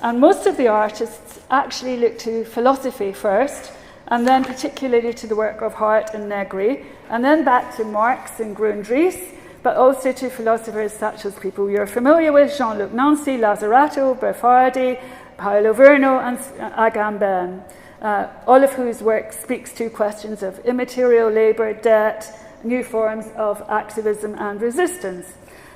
And most of the artists actually look to philosophy first, and then particularly to the work of Hart and Negri, and then back to Marx and Grundrisse, but also to philosophers such as people you're familiar with, Jean-Luc Nancy, Lazzarato, Berfardi, Paolo Virno, and Agamben. All of whose work speaks to questions of immaterial labour, debt, new forms of activism and resistance.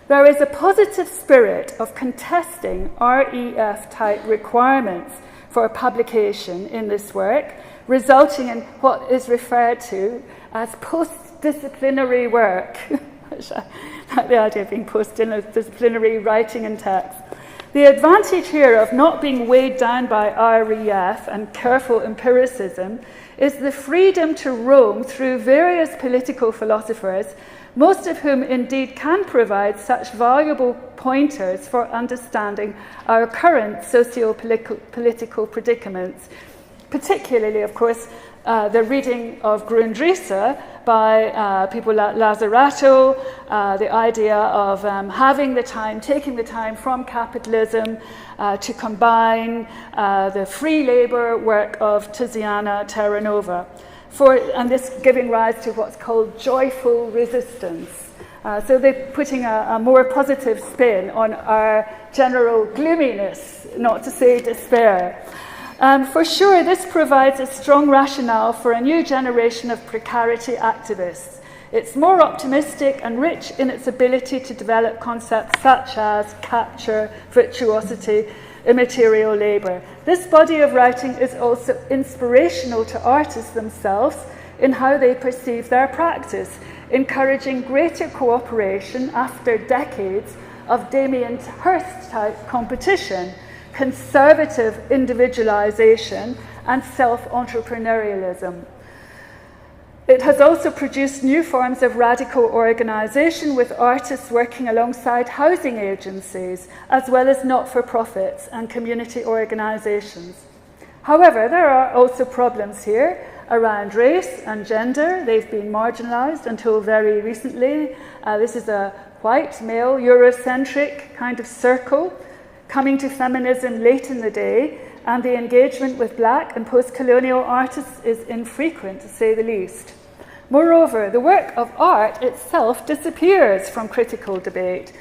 There is a positive spirit of contesting REF-type requirements for publication in this work, resulting in what is referred to as post-disciplinary work. I like the idea of being post-disciplinary writing and text. The advantage here of not being weighed down by REF and careful empiricism is the freedom to roam through various political philosophers, most of whom indeed can provide such valuable pointers for understanding our current socio-political predicaments, particularly, of course, the reading of Grundrisse by people like Lazzarato, the idea of taking the time from capitalism to combine the free labour work of Tiziana Terranova, and this giving rise to what's called joyful resistance. So they're putting a more positive spin on our general gloominess, not to say despair. For sure, this provides a strong rationale for a new generation of precarity activists. It's more optimistic and rich in its ability to develop concepts such as capture, virtuosity, immaterial labour. This body of writing is also inspirational to artists themselves in how they perceive their practice, encouraging greater cooperation after decades of Damien Hirst-type competition, conservative individualization, and self-entrepreneurialism. It has also produced new forms of radical organization, with artists working alongside housing agencies, as well as not-for-profits and community organizations. However, there are also problems here around race and gender. They've been marginalized until very recently. This is a white, male, Eurocentric kind of circle, coming to feminism late in the day, and the engagement with black and post-colonial artists is infrequent, to say the least. Moreover, the work of art itself disappears from critical debate,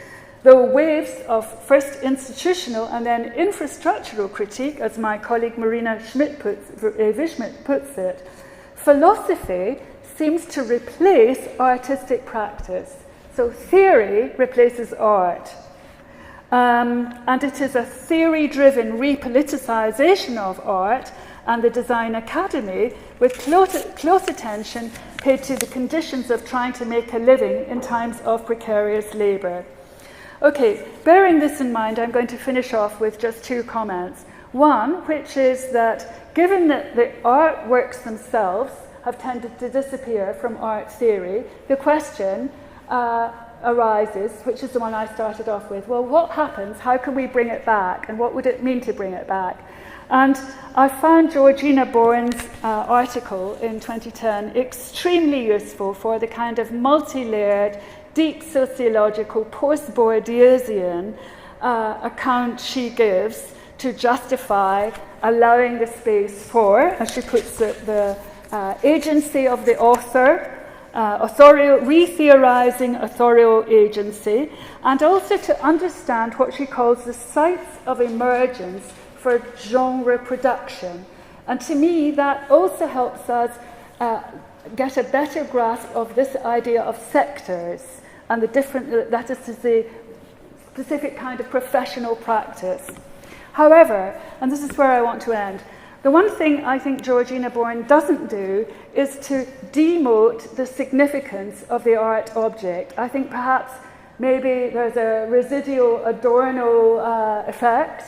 though waves of first institutional and then infrastructural critique, as my colleague Marina Wischmidt puts it, philosophy seems to replace artistic practice. So theory replaces art. And it is a theory-driven repoliticization of art and the Design Academy with close attention paid to the conditions of trying to make a living in times of precarious labour. Okay, bearing this in mind, I'm going to finish off with just two comments. One, which is that given that the artworks themselves have tended to disappear from art theory, the question arises, which is the one I started off with, well, what happens? How can we bring it back? And what would it mean to bring it back? And I found Georgina Bourne's article in 2010 extremely useful for the kind of multi-layered, deep sociological, post-Bourdieusian account she gives to justify allowing the space for, as she puts it, the agency of the author, re-theorizing authorial agency, and also to understand what she calls the sites of emergence for genre production. And to me, that also helps us get a better grasp of this idea of sectors and the different, that is to say, specific kind of professional practice. However, and this is where I want to end, the one thing I think Georgina Bourne doesn't do is to demote the significance of the art object. I think perhaps maybe there's a residual Adorno effect,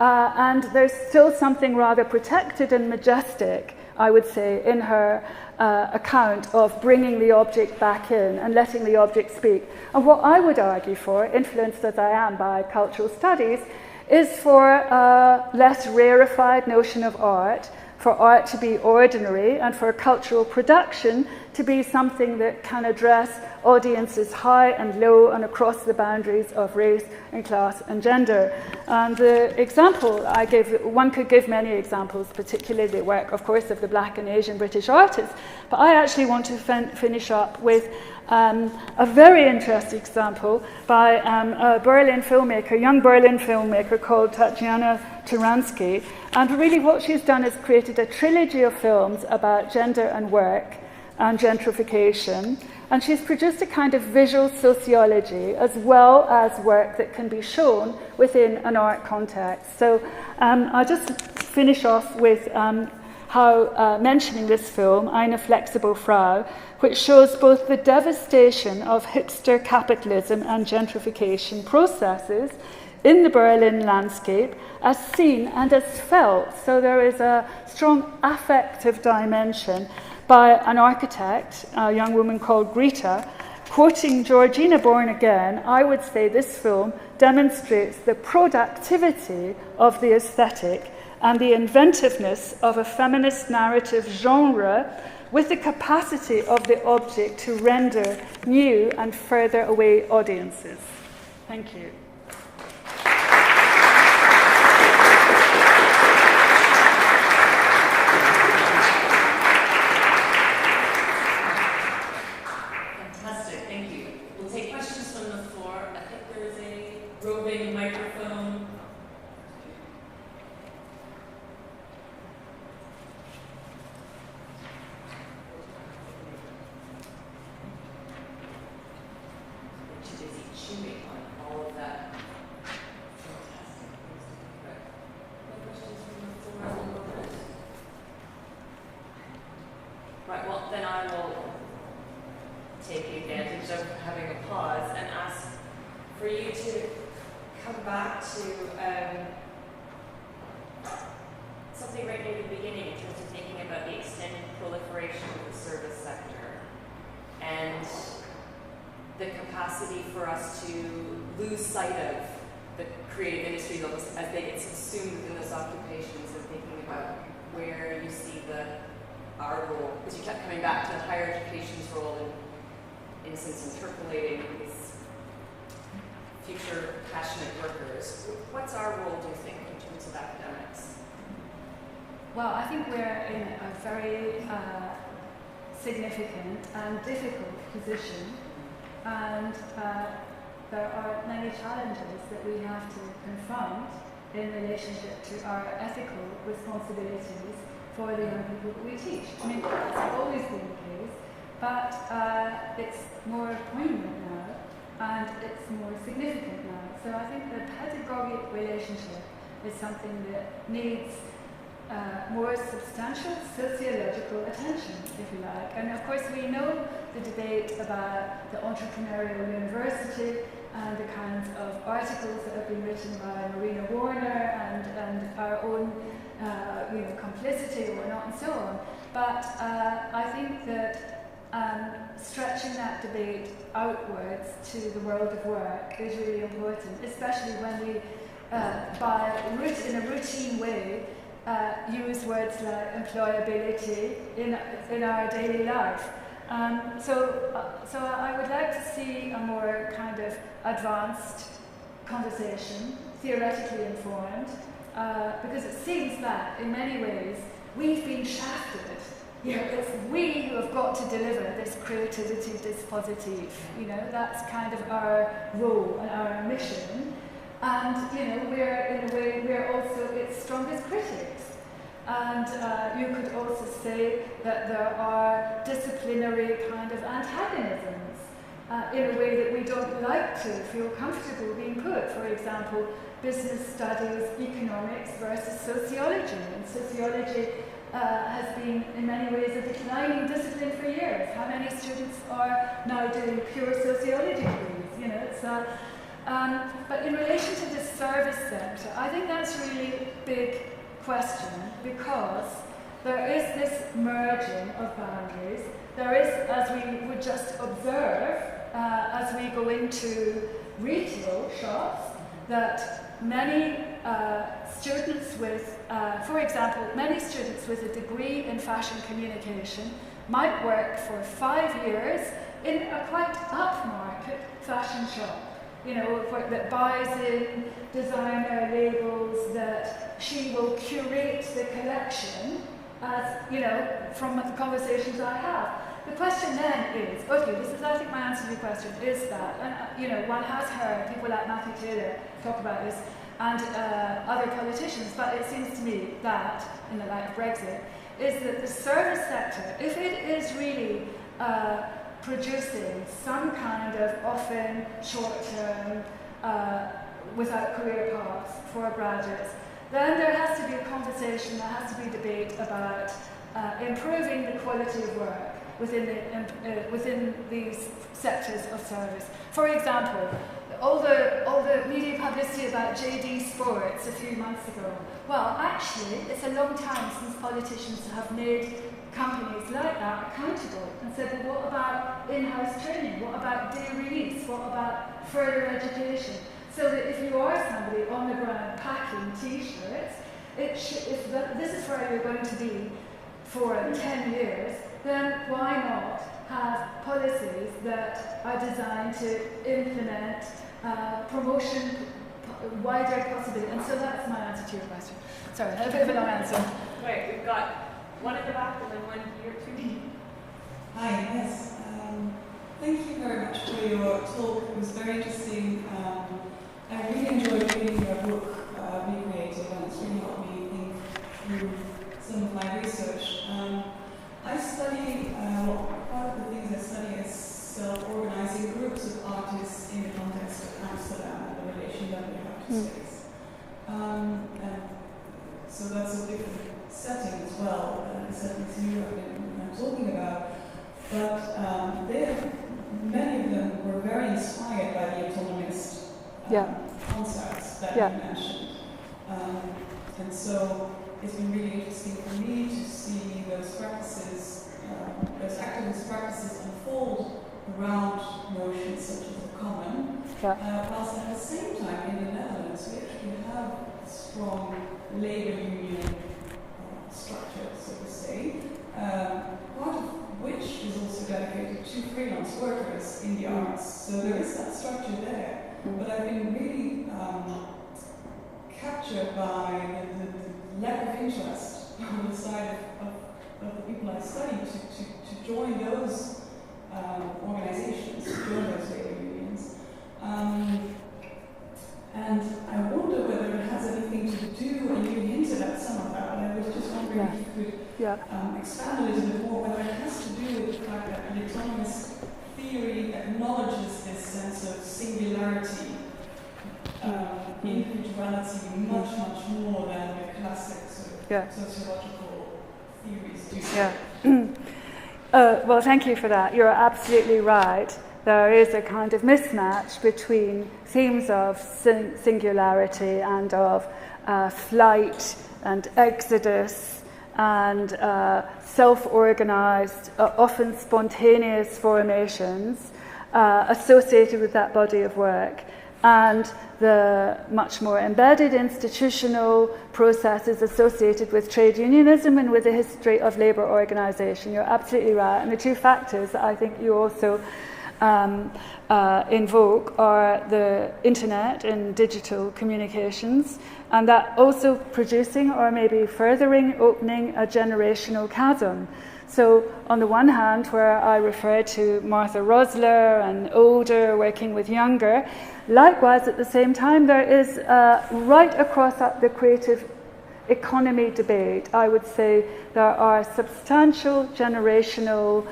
and there's still something rather protected and majestic, I would say, in her account of bringing the object back in and letting the object speak. And what I would argue for, influenced as I am by cultural studies, is for a less rarefied notion of art, for art to be ordinary, and for cultural production to be something that can address audiences high and low and across the boundaries of race and class and gender. And the example I gave, one could give many examples, particularly the work, of course, of the Black and Asian British artists, but I actually want to finish up with a very interesting example by a Berlin filmmaker, young Berlin filmmaker called Tatiana Kuransky. And really what she's done is created a trilogy of films about gender and work and gentrification. And she's produced a kind of visual sociology as well as work that can be shown within an art context. So I'll just finish off with mentioning this film, Eine flexible Frau, which shows both the devastation of hipster capitalism and gentrification processes in the Berlin landscape as seen and as felt. So there is a strong affective dimension by an architect, a young woman called Greta. Quoting Georgina Bourne again, I would say this film demonstrates the productivity of the aesthetic and the inventiveness of a feminist narrative genre with the capacity of the object to render new and further away audiences. Thank you. Fantastic, thank you. We'll take questions from the floor. I think there is a roving microphone. Right, well, then I will take advantage of having a pause and ask for you to come back to something right near the beginning in terms of thinking about the extended proliferation of the service sector and the capacity for us to lose sight of the creative industries almost as they get subsumed within those occupations, and thinking about where you see our role, because you kept coming back to the higher education's role in instance interpolating these future passionate workers. What's our role, do you think, in terms of academics? Well, I think we're in a very significant and difficult position, and there are many challenges that we have to confront in relationship to our ethical responsibilities for the young people that we teach. I mean, that's always been the case, but it's more poignant now and it's more significant now. So I think the pedagogic relationship is something that needs more substantial sociological attention, if you like. And of course we know the debate about the entrepreneurial university and the kinds of articles that have been written by Marina Warner and our own complicity or not and so on. But I think that stretching that debate outwards to the world of work is really important, especially when we, in a routine way, use words like employability in our daily life. So I would like to see a more kind of advanced conversation, theoretically informed, because it seems that in many ways we've been shafted. It's we who have got to deliver this creativity dispositif. That's kind of our role and our mission. And we're in a way we're also its strongest critics. And you could also say that there are disciplinary kind of antagonisms in a way that we don't like to feel comfortable being put. For example, business studies, economics versus sociology. And sociology has been in many ways a declining discipline for years. How many students are now doing pure sociology degrees? But in relation to the service sector, I think that's really a big question, because there is this merging of boundaries. There is, as we would just observe, as we go into retail shops, that many students with, for example, many students with a degree in fashion communication might work for 5 years in a quite upmarket fashion shop. That buys in designer labels, that she will curate the collection, as, from the conversations I have. The question then is, okay, this is, I think, my answer to your question, is that, and, one has heard people like Matthew Taylor talk about this, and other politicians, but it seems to me that, in the light of Brexit, is that the service sector, if it is really producing some kind of often short-term, without career paths for graduates, then there has to be a conversation, there has to be debate about improving the quality of work within these sectors of service. For example, all the media publicity about JD Sports a few months ago. Well, actually, it's a long time since politicians have made companies like that accountable and said, well, what about in-house training? What about day release? What about further education? So that if you are somebody on the ground packing T-shirts, if this is where you're going to be for 10 years, then why not have policies that are designed to implement promotion, wider possibility? And so that's my answer to your question. Sorry, a bit of a long answer. Right, we've got one at the back and then one here too. Hi, yes. Thank you very much for your talk. It was very interesting. I really enjoyed reading your book, Be Creative, and it's really helped me think through some of my research. I study, part of the things I study is self-organizing groups of artists in the context of Amsterdam and the relation that we have to space. And so that's a different setting as well, the settings you have been talking about. But many of them were very inspired by the autonomist concepts that you mentioned. And so it's been really interesting for me to see those practices, those activist practices unfold around notions such as the common, whilst at the same time in the Netherlands we actually have a strong labour union structure, so to say, part of which is also dedicated to freelance workers in the arts. So there is that structure there. But I've been really captured by the lack of interest on the side of the people I study to join those organizations, to join those labor unions. And I wonder whether it has anything to do, and you hinted at some of that, but I was just wondering if you could expand a little bit more, whether it has to do with the fact that the autonomous theory acknowledges this sense of singularity, individuality, much more than the classic sort of sociological theories do. Yeah. Well, thank you for that. You're absolutely right. There is a kind of mismatch between themes of singularity and of flight and exodus and self-organized, often spontaneous formations associated with that body of work, and the much more embedded institutional processes associated with trade unionism and with the history of labour organisation. You're absolutely right. And the two factors that I think you also invoke are the internet and digital communications, and that also producing or maybe furthering opening a generational chasm. So on the one hand, where I refer to Martha Rosler and older working with younger, likewise at the same time there is right across the creative economy debate, I would say there are substantial generational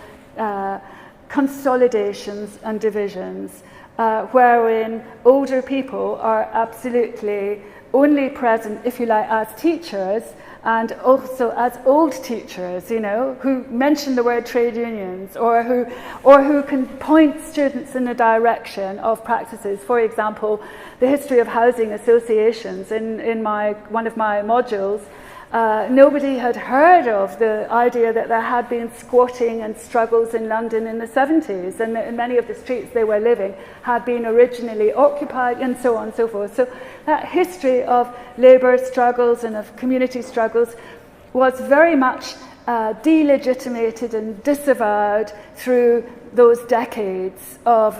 consolidations and divisions wherein older people are absolutely only present, if you like, as teachers and also as old teachers, you know, who mention the word trade unions or who can point students in the direction of practices. For example, the history of housing associations in one of my modules. Nobody had heard of the idea that there had been squatting and struggles in London in the 70s, and in many of the streets they were living had been originally occupied, and so on and so forth. So that history of labour struggles and of community struggles was very much delegitimated and disavowed through those decades of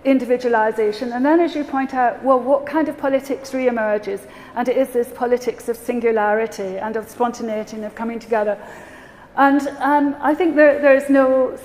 individualization. And then, as you point out, well, what kind of politics re-emerges? And it is this politics of singularity and of spontaneity and of coming together. And I think there's no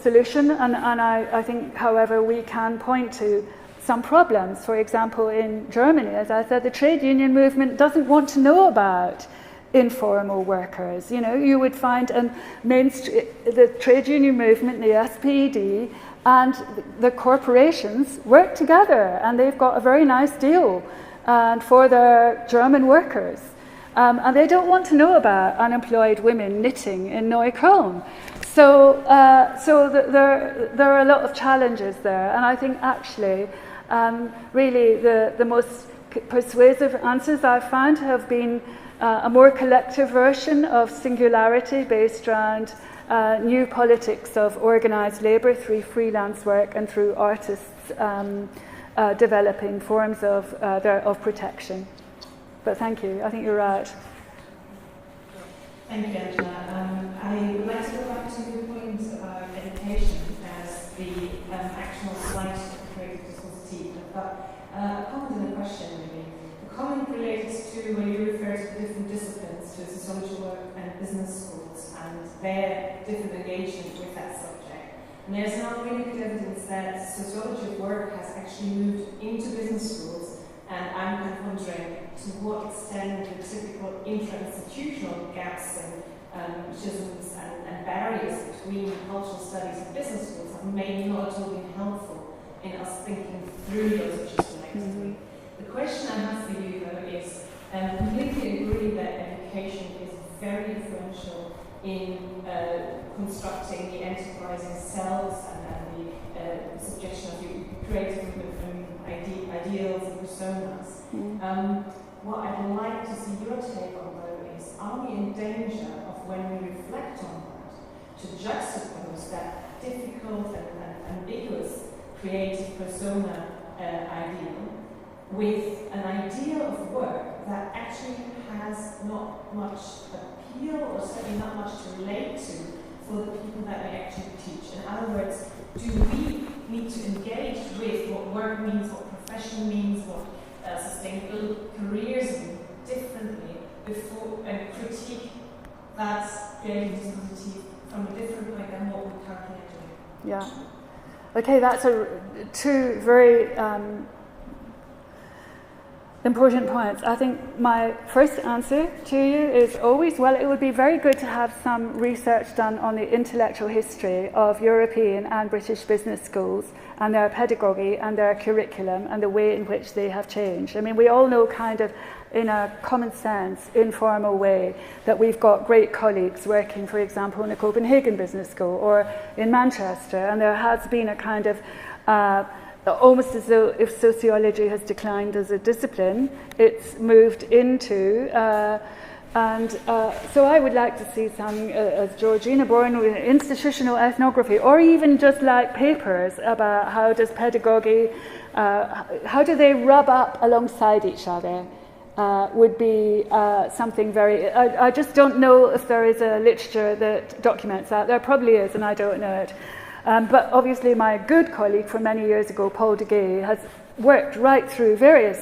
solution. And I think, however, we can point to some problems. For example, in Germany, as I said, the trade union movement doesn't want to know about informal workers. You know, you would find the trade union movement, the SPD, and the corporations work together, and they've got a very nice deal for their German workers. And they don't want to know about unemployed women knitting in Neukölln. So there are a lot of challenges there. And I think actually, really the most persuasive answers I've found have been a more collective version of singularity based around new politics of organised labour through freelance work and through artists developing forms of protection. But thank you. I think you're right. Thank you, Angela. I would like to go back to your point about education as the actual site of the creative dispositive. But a comment and a question, maybe. The comment relates to when you refer to different disciplines, to social work and business schools, and their different engagement with that subject. And there's now really good evidence that sociology of work has actually moved into business schools, and I'm kind of wondering to what extent the typical intra-institutional gaps and schisms and barriers between cultural studies and business schools have maybe not at all been helpful in us thinking through those issues collectively. The question I have for you, though, is completely agree that education is very influential in constructing the enterprising selves and the suggestion of the creative ideals and personas. What I'd like to see your take on, though, is are we in danger of, when we reflect on that, to juxtapose that difficult and ambiguous creative persona ideal with an ideal of work that actually has not much appeal or certainly not much to relate to for the people that we actually teach? In other words, do we need to engage with what work means, what profession means, what sustainable careers mean differently before and critique that creative dispositive from a different point than what we're currently doing? Yeah. Okay, that's two very important points. I think my first answer to you is always, well, it would be very good to have some research done on the intellectual history of European and British business schools and their pedagogy and their curriculum and the way in which they have changed. I mean, we all know kind of in a common sense, informal way that we've got great colleagues working, for example, in the Copenhagen Business School or in Manchester, and there has been a kind of almost as though if sociology has declined as a discipline, it's moved into, so I would like to see some, as Georgina Bourne, institutional ethnography, or even just like papers about how does pedagogy, how do they rub up alongside each other, would be something very, I just don't know if there is a literature that documents that. There probably is, and I don't know it. But obviously my good colleague from many years ago, Paul de Gay, has worked right through various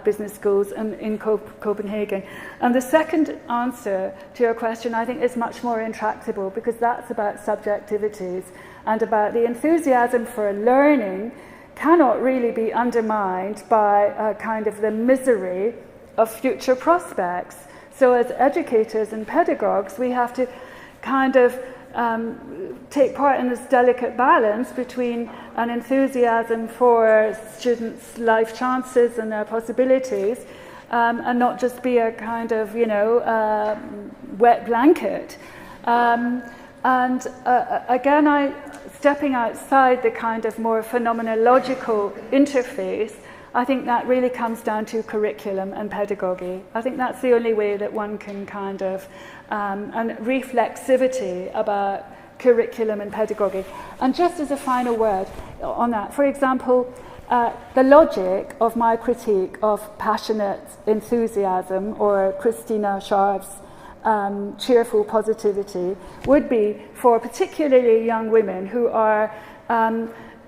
business schools in Copenhagen. And the second answer to your question, I think, is much more intractable, because that's about subjectivities and about the enthusiasm for learning cannot really be undermined by kind of the misery of future prospects. So as educators and pedagogues, we have to kind of take part in this delicate balance between an enthusiasm for students' life chances and their possibilities, and not just be a kind of, wet blanket. Again, stepping outside the kind of more phenomenological interface, I think that really comes down to curriculum and pedagogy. I think that's the only way that one can kind of, and reflexivity about curriculum and pedagogy. And just as a final word on that, for example, the logic of my critique of passionate enthusiasm, or Christina Scharf's cheerful positivity, would be for particularly young women who are,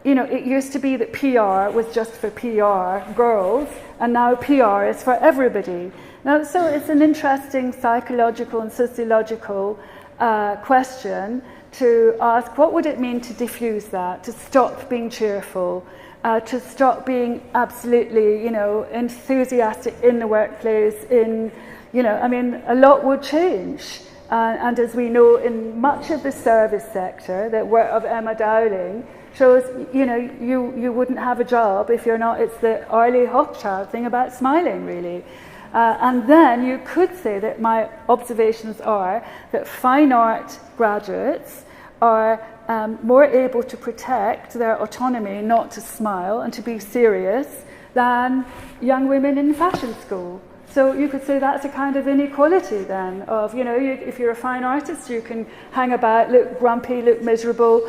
it used to be that PR was just for PR girls, and now PR is for everybody. Now, so it's an interesting psychological and sociological question to ask, what would it mean to diffuse that, to stop being cheerful, to stop being absolutely, enthusiastic in the workplace, a lot would change. And as we know, in much of the service sector, that work of Emma Dowling shows, you wouldn't have a job if you're not, it's the Arlie Hochschild thing about smiling, really. And then you could say that my observations are that fine art graduates are more able to protect their autonomy not to smile and to be serious than young women in fashion school. So you could say that's a kind of inequality then of, if you're a fine artist, you can hang about, look grumpy, look miserable,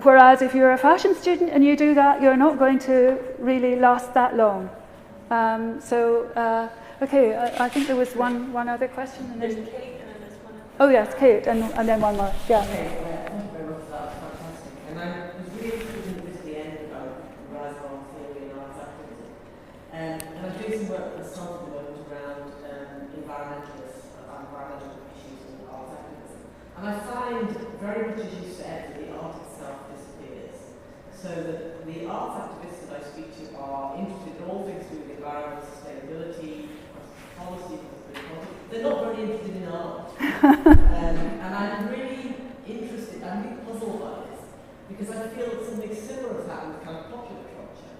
whereas if you're a fashion student and you do that, you're not going to really last that long. Okay, I think there was one other question. And then There's Kate, and then there's one. Oh yes, Kate, and then one more. Yeah. Okay, thank you very much for that. Fantastic. And I was really interested in this at the end about rise of art theory and arts activism. And I'm doing some work at the start of the moment around environmental issues and arts activism. And I find very much as you said that the art itself disappears. So that the arts activists that I speak to are interested in all things to do with environment, sustainability, policy, they're not very interested in art. And I'm really interested, I'm really puzzled by this, because I feel that something similar has happened with kind of popular culture.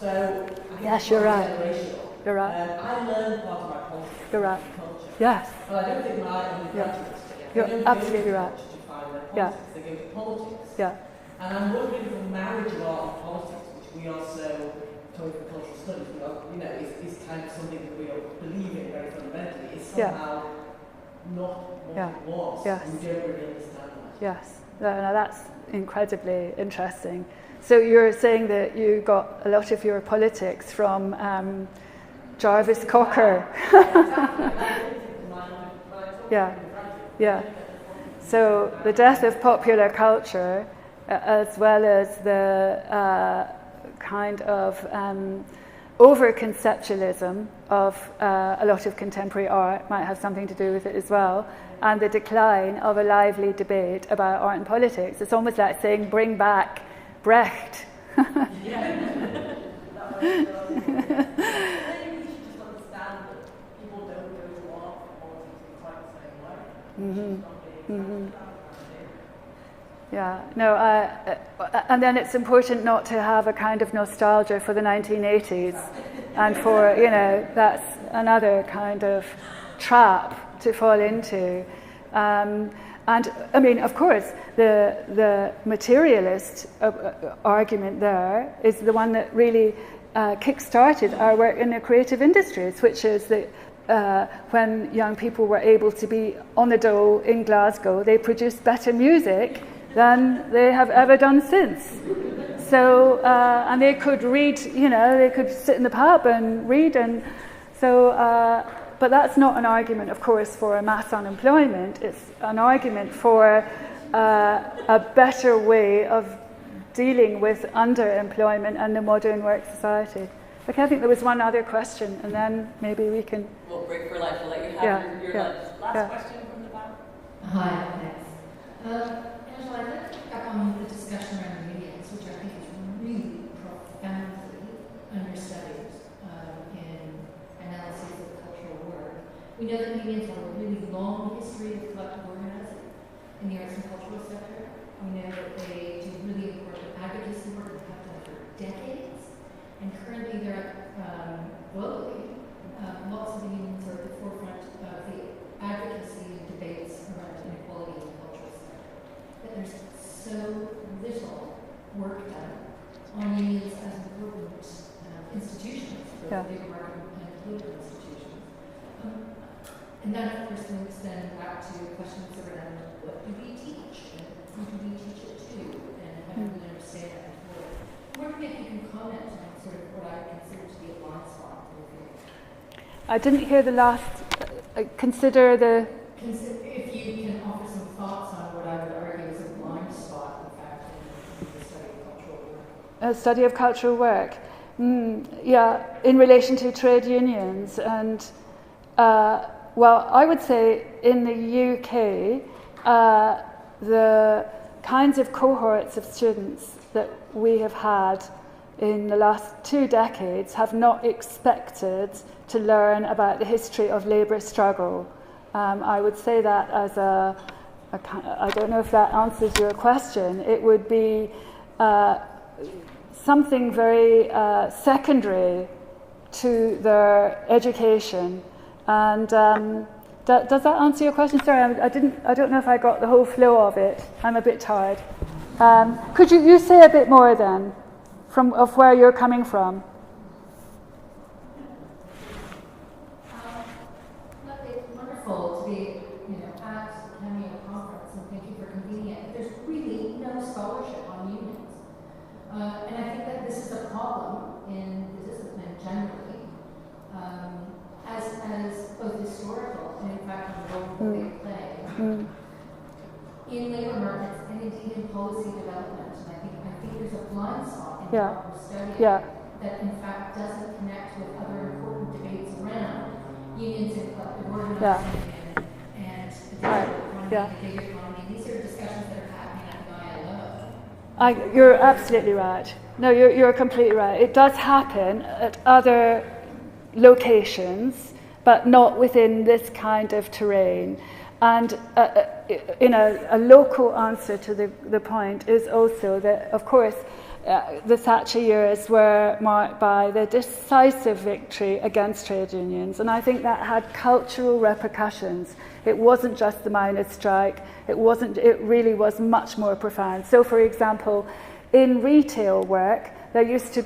So, I think Yes, you're right. generational. You're right. I learned part of my politics You're right. from culture. Yes. But I don't think my undergraduates You're absolutely right. to find their Yeah. politics, they go to politics. Yeah. And I'm wondering if the marriage of art and politics, which we are so talking about cultural studies, we are, is kind of something that we are believing very fundamentally, is somehow not what it was. Yes. We don't really understand that. Yes. No, that's incredibly interesting. So you're saying that you got a lot of your politics from Jarvis Cocker. Yeah. Yeah. So the death of popular culture, as well as the kind of over-conceptualism of a lot of contemporary art might have something to do with it as well, and the decline of a lively debate about art and politics. It's almost like saying, bring back Brecht. then you should just understand that people don't go to law for quite the same way. Yeah, no, and then it's important not to have a kind of nostalgia for the 1980s, and for, that's another kind of trap to fall into. And I mean, of course, the materialist argument there is the one that really kick-started our work in the creative industries, which is that when young people were able to be on the dole in Glasgow, they produced better music than they have ever done since. So, and they could read, they could sit in the pub and read, and so, but that's not an argument, of course, for mass unemployment. It's an argument for a better way of dealing with underemployment and the modern work society. Okay, I think there was one other question, and then maybe we can... We'll break for lunch. We'll let you have your lunch. Last question from the back. Hi, thanks. Angela, I'd like to pick up on the discussion around mediums, which I think is really profoundly understudied in analysis of cultural work. We know that mediums have a really long history of collective organizing in the arts and cultural sector. We know that they do really important advocacy work that have done for decades. And currently there are, globally, lots of unions are at the forefront of the advocacy and debates around inequality in the cultural sector. But there's so little work done on unions as important institutions for the big market and political institutions. And that, of course, links then back to questions around what do we teach, and who do we teach it to, and how do we understand that before. I'm wondering if you can comment on sort of what I consider to be a blind spot. I didn't hear the last. Consider if you can offer some thoughts on what I would argue is a blind spot, in fact, in the study of cultural work. A study of cultural work. Yeah, in relation to trade unions. And, well, I would say in the UK, the kinds of cohorts of students that we have had in the last 2 decades have not expected to learn about the history of labour struggle. I would say that as I don't know if that answers your question. It would be something very secondary to their education. And does that answer your question? Sorry, I don't know if I got the whole flow of it. I'm a bit tired. Could you say a bit more then, of where you're coming from? It's wonderful to be, at the Cameo conference, and thank you for convening it. There's really no scholarship on unions, and I think that this is a problem in the discipline generally, as both historical and in fact the role that they play in labour markets and indeed in policy development. And I think there's a blind spot in what we're studying that in fact doesn't connect with other important debates around unions and collective organizing and the digital economy, the gig economy. These are discussions that are happening at the ILO. You're absolutely right. No, you're completely right. It does happen at other locations, but not within this kind of terrain. And a local answer to the point is also that, of course, the Thatcher years were marked by the decisive victory against trade unions, and I think that had cultural repercussions. It wasn't just the miners' strike. It really was much more profound. So, for example, in retail work, it used to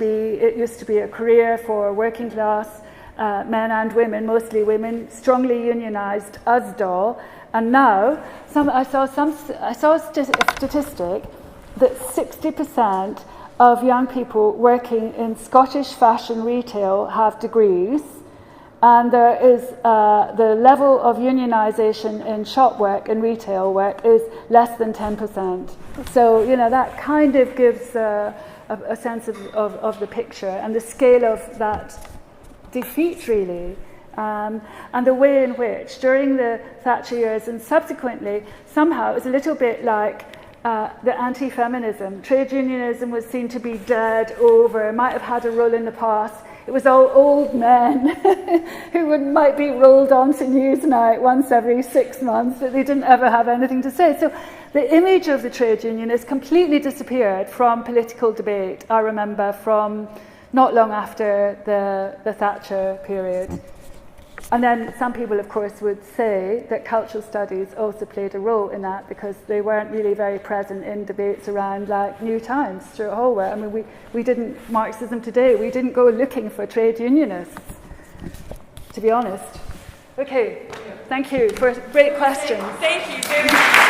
be a career for working class men and women, mostly women, strongly unionized USDAW. And now, I saw a statistic that 60% of young people working in Scottish fashion retail have degrees, and there is the level of unionisation in shop work and retail work is less than 10%. So that kind of gives a sense of the picture and the scale of that defeat, really. And the way in which, during the Thatcher years and subsequently, somehow it was a little bit like the anti-feminism. Trade unionism was seen to be dead, over, might have had a role in the past. It was all old men who might be rolled onto Newsnight once every 6 months, but they didn't ever have anything to say. So the image of the trade unionist completely disappeared from political debate, I remember, from not long after the Thatcher period. And then some people, of course, would say that cultural studies also played a role in that because they weren't really very present in debates around like New Times, Stuart Hallward. I mean, we didn't, Marxism Today, we didn't go looking for trade unionists, to be honest. Okay, thank you for great questions. Thank you very much.